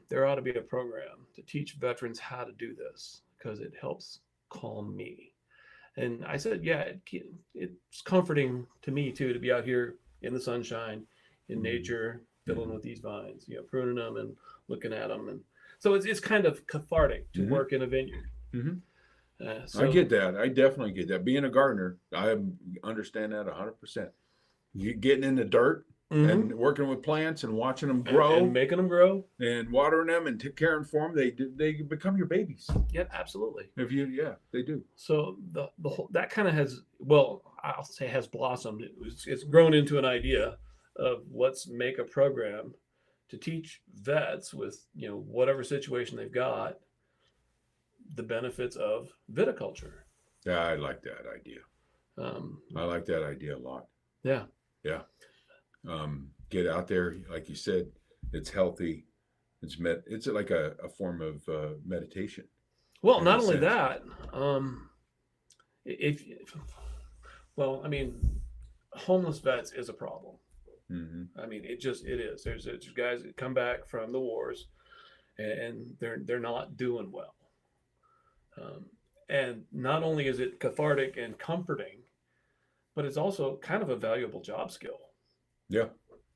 there ought to be a program to teach veterans how to do this because it helps calm me. And I said, yeah, it's comforting to me too to be out here in the sunshine, in nature, fiddling with these vines, pruning them and looking at them. And so it's kind of cathartic to work in a vineyard. Mm-hmm. So, I get that. I definitely get that. Being a gardener, I understand that 100%. You getting in the dirt and working with plants and watching them grow and making them grow and watering them and caring for them, they become your babies. Yeah, absolutely. They do. So the whole that kind of has, I'll say has blossomed. It's grown into an idea of let's make a program to teach vets with whatever situation they've got the benefits of viticulture. Yeah, I like that idea. I like that idea a lot. Yeah. Yeah. Get out there, like you said. It's healthy. It's like a form of meditation. Well, in not a only sense. that, homeless vets is a problem. Mm-hmm. I mean, it is. There's guys that come back from the wars, and they're not doing well. And not only is it cathartic and comforting, but it's also kind of a valuable job skill. Yeah.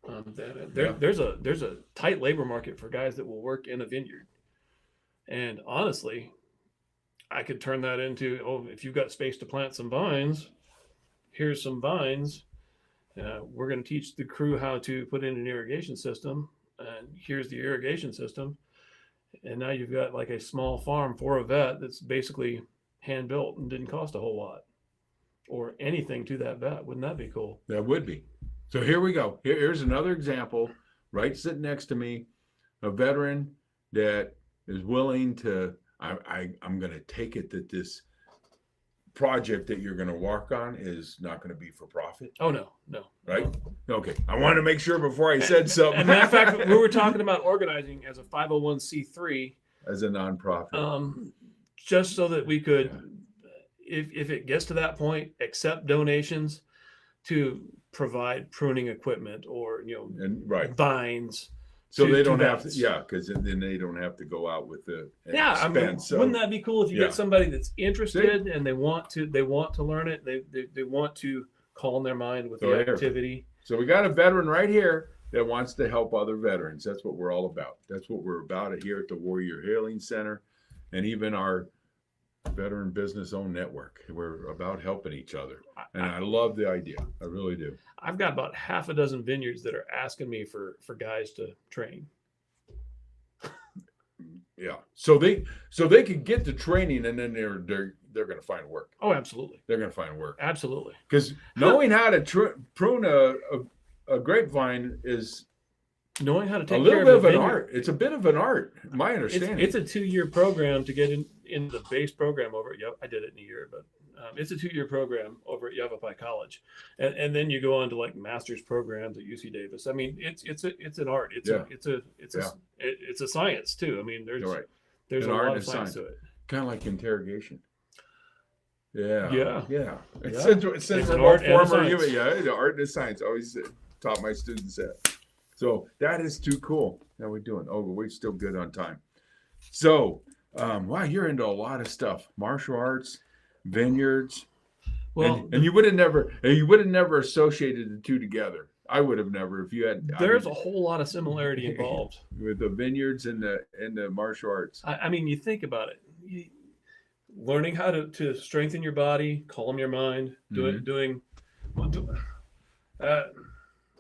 There's a tight labor market for guys that will work in a vineyard. And honestly, I could turn that into, if you've got space to plant some vines, here's some vines. We're going to teach the crew how to put in an irrigation system, and here's the irrigation system. And now you've got like a small farm for a vet that's basically hand built and didn't cost a whole lot or anything to that vet. Wouldn't that be cool? That would be. So here we go. Here's another example, right sitting next to me, a veteran that is willing to, I'm going to take it that this project that you're going to work on is not going to be for profit. Oh, no. Right? Okay. I wanted to make sure before I said something. As a matter of fact, we were talking about organizing as a 501c3. As a nonprofit. Just so that we could, if it gets to that point, accept donations to provide pruning equipment or, And right. vines. So to- they to don't have to, vets. because then they don't have to go out with the Yeah, I mean, expense. wouldn't that be cool if you Yeah. get somebody that's interested and they want to learn it, they want to calm their mind with So the here. activity. So we got a veteran right here that wants to help other veterans. That's what we're all about. That's what we're about here at the Warrior Healing Center, and even our veteran business owned network. We're about helping each other, and I love the idea. I really do. I've got about half a dozen vineyards that are asking me for guys to train. Yeah. So they could get the training, and then they're going to find work. Oh, absolutely. They're going to find work Absolutely. because knowing how to prune a grapevine is Knowing how to a take little care bit of of a an vineyard. art. It's a bit of an art, my understanding. It's a 2-year program to get in the base program over at I did it in a year, but it's a 2-year program over at Yavapai College, and then you go on to like master's programs at UC Davis. I mean, it's an art. It's a science too. I mean, there's You're right. there's An a art lot and of a science science. to it. Kind of like interrogation. Yeah. Yeah. Since It's we're an both art and a former science. the art and the science. I always taught my students that. So that is too cool. How we doing? Oh, we're still good on time. So Wow, you're into a lot of stuff. Martial arts, vineyards. Well, and you would have never associated the two together. I would have never if you had. there's a whole lot of similarity involved with the vineyards and the martial arts. I mean, you think about it. Learning how to strengthen your body, calm your mind,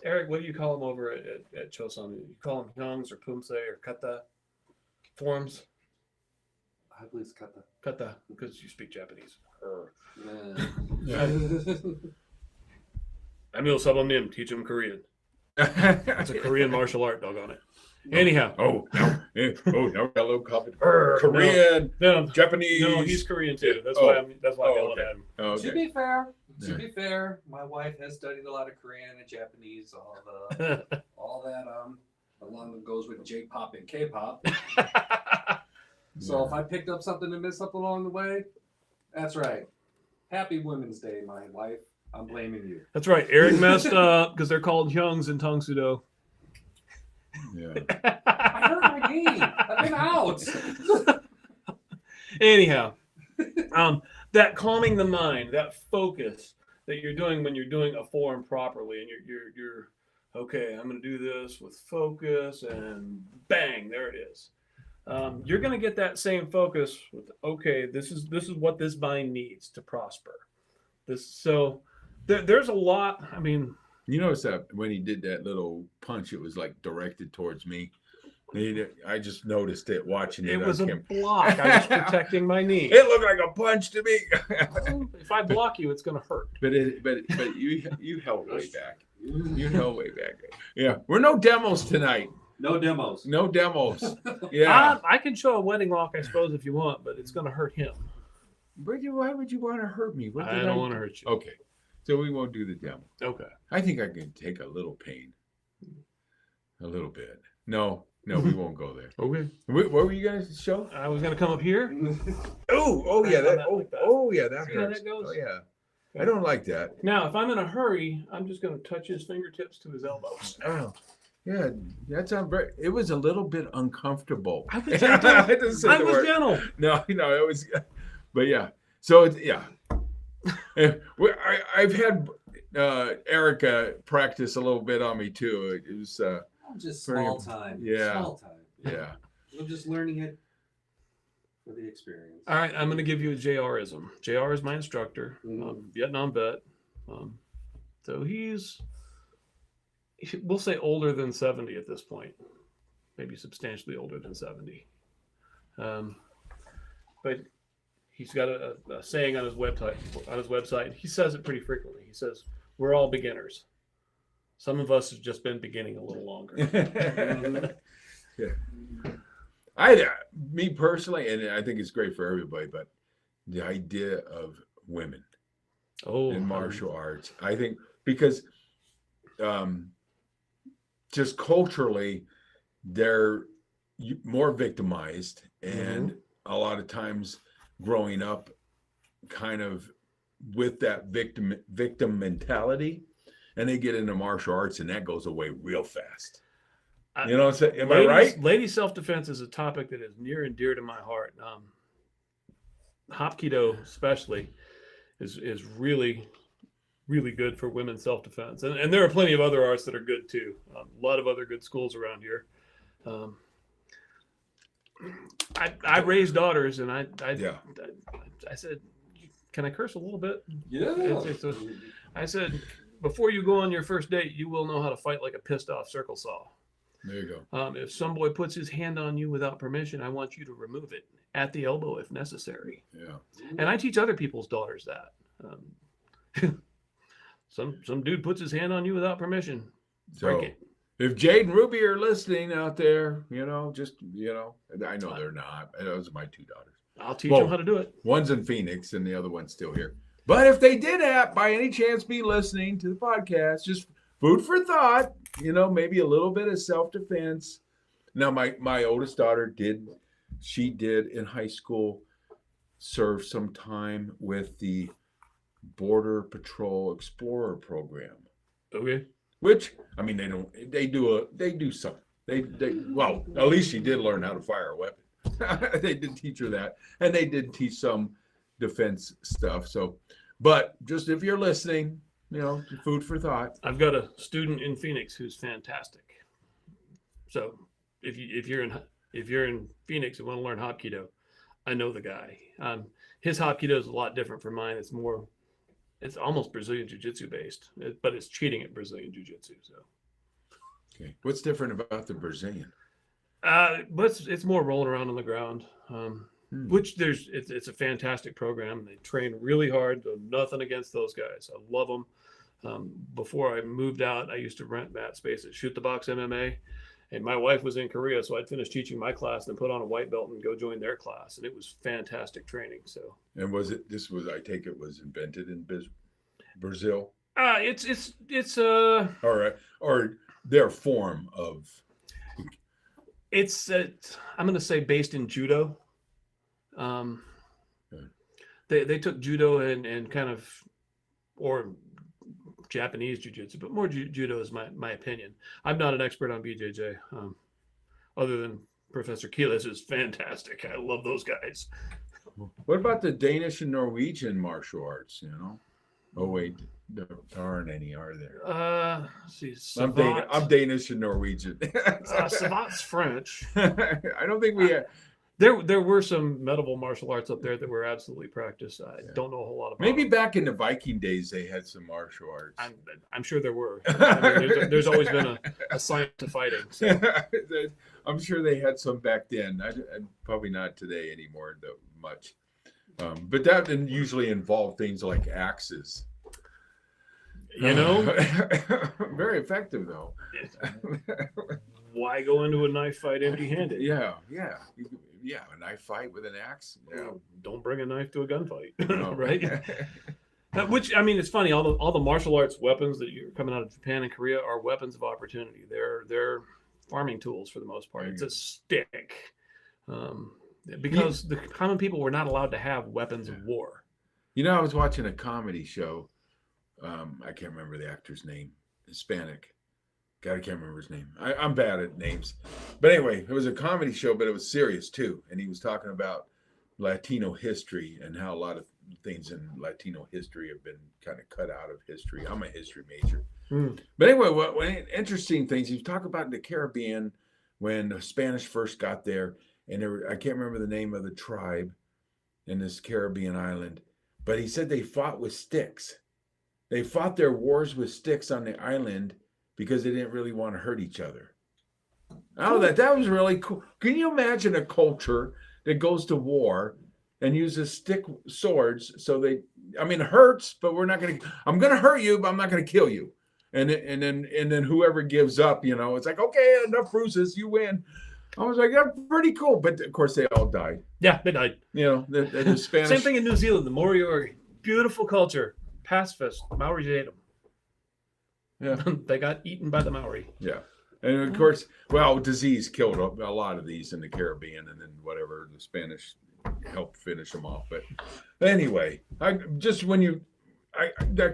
Eric, what do you call them over at Chosun? You call them hyungs or pumse or kata forms? I believe it's kata. Kata, because you speak Japanese. Yeah. Emil Sabonim, teach him Korean. It's a Korean martial art, doggone it. Anyhow. Now hello, Korean, No, Japanese. no, he's Korean too. That's why I yelled at him. To be fair, my wife has studied a lot of Korean and Japanese, all that along that goes with J-pop and K-pop. So if I picked up something and missed something along the way, that's right. Happy Women's Day, my wife. I'm blaming you. That's right. Eric messed up because they're called hyungs in Tong Sudo. Yeah. I heard my name. I've been out. Anyhow, that calming the mind, that focus that you're doing when you're doing a form properly, and you're okay. I'm going to do this with focus, and bang, there it is. You're going to get that same focus with okay. This is what this mind needs to prosper. There's a lot. I mean. You notice that when he did that little punch, it was like directed towards me. I just noticed it watching it. It was a block. I was protecting my knee. It looked like a punch to me. If I block you, it's going to hurt. But you held way back. You held way back. Yeah, we're no demos tonight. No demos. No demos. Yeah. I can show a wedding lock, I suppose, if you want, but it's going to hurt him. Why would you want to hurt me? I don't want to hurt you. Okay. So we won't do the demo. Okay. I think I can take a little pain. A little bit. No, we won't go there. Okay. What were you going to show? I was going to come up here. Oh yeah, that See how hurts. that goes? Oh yeah. I don't like that. Now, if I'm in a hurry, I'm just going to touch his fingertips to his elbows. Oh. Yeah, that's it was a little bit uncomfortable. I was gentle. Gentle. No, it was, but yeah. So yeah. I've had Erica practice a little bit on me too. It was just small time. Yeah. Small time. Yeah. I'm just learning it for the experience. All right, I'm going to give you a JR-ism. JR is my instructor, Vietnam vet. So we'll say older than 70 at this point, maybe substantially older than 70. But he's got a saying on his website. He says it pretty frequently. He says, "We're all beginners. Some of us have just been beginning a little longer." Yeah. Me personally, and I think it's great for everybody, but the idea of women in martial arts, I think, because just culturally, they're more victimized, and a lot of times growing up kind of with that victim mentality, and they get into martial arts and that goes away real fast. You know what I'm saying? Am I right? Lady self-defense is a topic that is near and dear to my heart. Hapkido especially is really, really good for women's self-defense. And there are plenty of other arts that are good too. A lot of other good schools around here. I raised daughters, and I said, "Can I curse a little bit?" Yeah. I said, "Before you go on your first date, you will know how to fight like a pissed off circle saw. There you go. If some boy puts his hand on you without permission, I want you to remove it at the elbow if necessary." Yeah. And I teach other people's daughters that. Some dude puts his hand on you without permission, break it. If Jade and Ruby are listening out there, I know they're not. Those are my two daughters. I'll teach them how to do it. One's in Phoenix and the other one's still here. But if they did by any chance be listening to the podcast, just food for thought, maybe a little bit of self-defense. Now, my oldest daughter did in high school serve some time with the Border Patrol Explorer program. Okay. Which, I mean, they do some. Well, at least she did learn how to fire a weapon. They did teach her that, and they did teach some defense stuff. So, but just if you're listening, food for thought. I've got a student in Phoenix who's fantastic. So if you're in Phoenix and want to learn Hapkido, I know the guy. His Hapkido is a lot different from mine. It's almost Brazilian Jiu-Jitsu based, but it's cheating at Brazilian Jiu-Jitsu. So, okay, what's different about the Brazilian? but it's more rolling around on the ground. Which it's a fantastic program. They train really hard. Nothing against those guys. I love them. Before I moved out, I used to rent mat space at Shoot the Box MMA. And my wife was in Korea, so I'd finish teaching my class, then put on a white belt and go join their class. And it was fantastic training. So. And I take it was invented in Brazil? It's or their form of. I'm going to say based in judo. They took judo and kind of, or Japanese jiu-jitsu, but more judo is my opinion. I'm not an expert on BJJ, other than Professor Keelis, who's fantastic. I love those guys. What about the Danish and Norwegian martial arts? Oh wait, there aren't any, are there? Let's see, I'm Danish and Norwegian. Savant's French. I don't think we have. There were some medieval martial arts up there that were absolutely practiced. I don't know a whole lot about. Maybe them. back in the Viking days they had some martial arts. I'm sure there were. I mean, there's always been a science to fighting. So. I'm sure they had some back then. Probably not today anymore, though, much. But that didn't usually involve things like axes. Very effective though. Why go into a knife fight empty-handed? Yeah. A knife fight with an axe. Yeah. Don't bring a knife to a gunfight, No. right? Which, I mean, it's funny. All the martial arts weapons that you're coming out of Japan and Korea are weapons of opportunity. They're farming tools for the most part. It's a stick, because the common people were not allowed to have weapons of war. I was watching a comedy show. I can't remember the actor's name. Hispanic. God, I can't remember his name. I'm bad at names. But anyway, it was a comedy show, but it was serious too. And he was talking about Latino history and how a lot of things in Latino history have been kind of cut out of history. I'm a history major. But anyway, one interesting things, he was talking about in the Caribbean when the Spanish first got there. And I can't remember the name of the tribe in this Caribbean island. But he said they fought with sticks. They fought their wars with sticks on the island because they didn't really want to hurt each other. Oh, that was really cool. Can you imagine a culture that goes to war and uses stick swords? So it hurts, but I'm going to hurt you, but I'm not going to kill you. And then whoever gives up, it's like, okay, enough bruises, you win. I was like, that's pretty cool. But of course they all died. Yeah, they died. The Spanish. Same thing in New Zealand, the Moriori. Beautiful culture. Pacifist. Maoris ate them. Yeah. They got eaten by the Maori. Yeah. And of course, disease killed a lot of these in the Caribbean, and then whatever, the Spanish helped finish them off. But anyway, that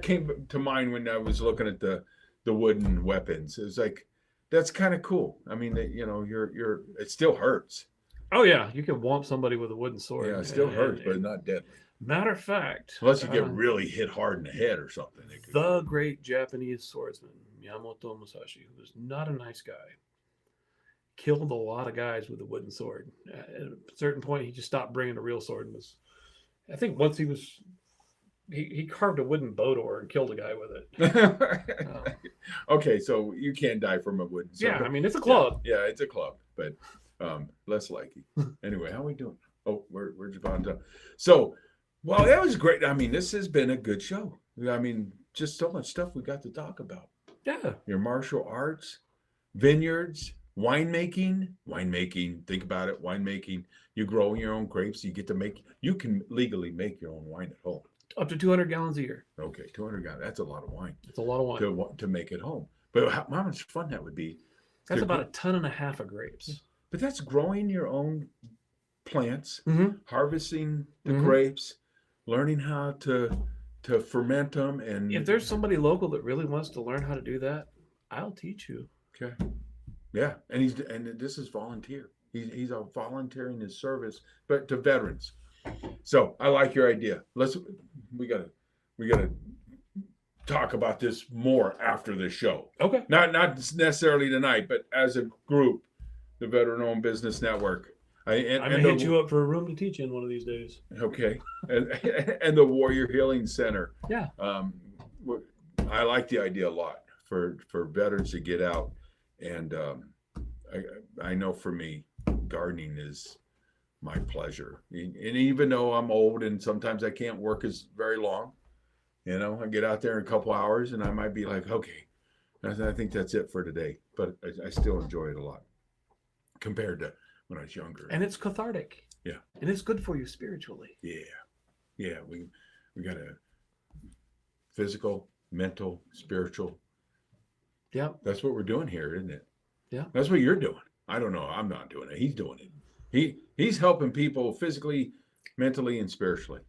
came to mind when I was looking at the wooden weapons. It was like, that's kind of cool. I mean, it still hurts. Oh yeah, you can whomp somebody with a wooden sword. Yeah, it still hurts, but not deadly. Matter of fact, unless you get really hit hard in the head or something. The great Japanese swordsman Miyamoto Musashi, who was not a nice guy, killed a lot of guys with a wooden sword. At a certain point, he just stopped bringing a real sword and I think once he carved a wooden boat oar and killed a guy with it. Okay, so you can die from a wooden sword. Yeah, I mean, it's a club. Yeah, it's a club, but less likely. Anyway, how are we doing? Oh, we're just about done. So, well, that was great. I mean, this has been a good show. I mean, just so much stuff we got to talk about. Yeah. Your martial arts, vineyards, winemaking. Think about it. Winemaking. You grow your own grapes. You can legally make your own wine at home. Up to 200 gallons a year. Okay, 200 gallons. That's a lot of wine. It's a lot of wine. To make it home. But how much fun that would be. That's about 1.5 tons of grapes. But that's growing your own plants, harvesting the grapes, learning how to ferment them. And if there's somebody local that really wants to learn how to do that, I'll teach you. Okay. Yeah, and this is volunteer. He's a volunteering his service, but to veterans. So I like your idea. We gotta talk about this more after the show. Okay. Not necessarily tonight, but as a group, the Veteran Owned Business Network. I'm gonna hit you up for a room to teach in one of these days. Okay, and the Warrior Healing Center. Yeah. I like the idea a lot for veterans to get out, and I know for me, gardening is my pleasure. And even though I'm old and sometimes I can't work as very long, I get out there in a couple hours and I might be like, okay, I think that's it for today. But I still enjoy it a lot compared to when I was younger. And it's cathartic. Yeah. And it's good for you spiritually. Yeah. We got a physical, mental, spiritual. Yeah. That's what we're doing here, isn't it? Yeah. That's what you're doing. I don't know. I'm not doing it. He's doing it. He's helping people physically, mentally, and spiritually.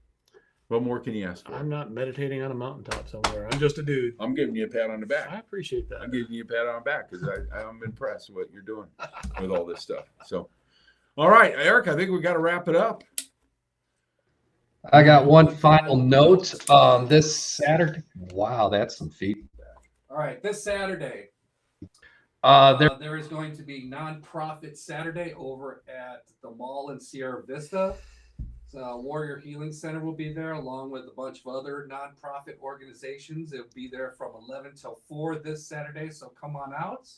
What more can you ask for? I'm not meditating on a mountaintop somewhere. I'm just a dude. I'm giving you a pat on the back. I appreciate that. I'm giving you a pat on the back because I'm impressed with what you're doing with all this stuff. So, all right, Eric, I think we got to wrap it up. I got one final note. This Saturday. Wow, that's some feedback. All right, this Saturday, There, there is going to be Nonprofit Saturday over at the mall in Sierra Vista. So Warrior Healing Center will be there along with a bunch of other nonprofit organizations. It'll be there from 11 till 4 this Saturday, so come on out.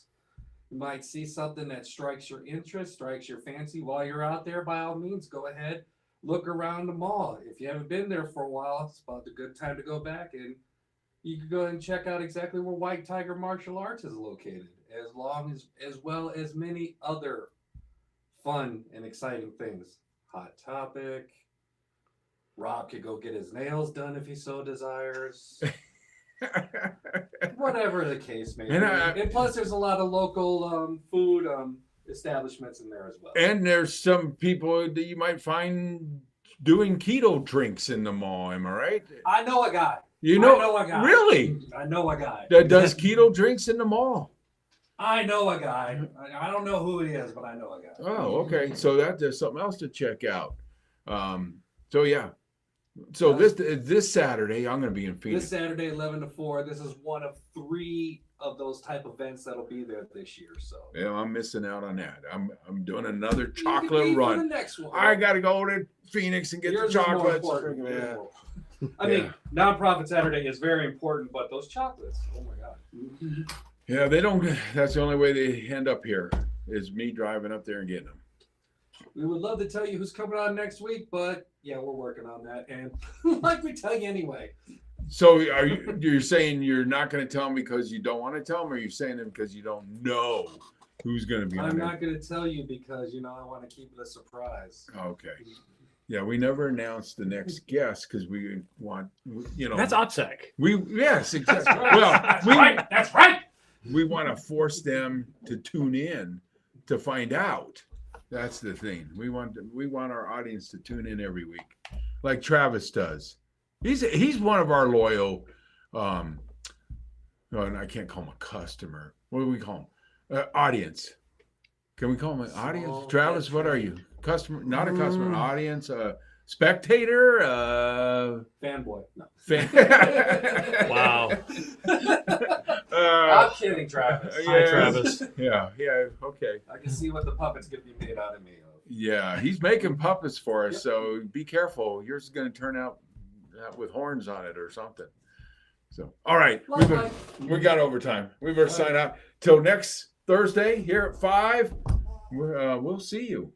You might see something that strikes your interest, strikes your fancy while you're out there. By all means, go ahead, look around the mall. If you haven't been there for a while, it's about a good time to go back, and you can go ahead and check out exactly where White Tiger Martial Arts is located, as well as many other fun and exciting things. Hot Topic. Rob could go get his nails done if he so desires. Whatever the case may be. And plus, there's a lot of local food establishments in there as well. And there's some people that you might find doing keto drinks in the mall. Am I right? I know a guy. I know a guy. Really? I know a guy. That does keto drinks in the mall. I know a guy. I don't know who he is, but I know a guy. Oh, okay. So there's something else to check out. So yeah. So this Saturday, I'm going to be in Phoenix. This Saturday, 11 to 4. This is one of 3 of those type of events that'll be there this year. So yeah, I'm missing out on that. I'm doing another You can chocolate leave run. for the next one. I got to go to Phoenix and get Yours the is more chocolates. important. Yeah. I mean, Nonprofit Saturday is very important, but those chocolates, oh my God. Yeah, they don't. That's the only way they end up here is me driving up there and getting them. We would love to tell you who's coming on next week, but yeah, we're working on that. And like we tell you anyway. So you're saying you're not going to tell them because you don't want to tell them, or you're saying it because you don't know who's going to be on I'm there? not going to tell you because, I want to keep it a surprise. Okay. Yeah, we never announced the next guest because we want, That's OPSEC. Yes, exactly. That's Well, right. That's right. we want to force them to tune in to find out. That's the thing. We want our audience to tune in every week, like Travis does. He's one of our loyal. And I can't call him a customer. What do we call him? Audience. Can we call him an audience? Travis, what are you? Customer? Not a customer. Audience. Spectator. Fanboy. No. Wow. I'm kidding, Travis. Hi, Travis. Yeah. Okay. I can see what the puppets could be made out of me. Yeah, he's making puppets for us, Yep. so be careful. Yours is going to turn out with horns on it or something. So, all right, we got overtime. We better sign out till next Thursday here at 5. We'll see you.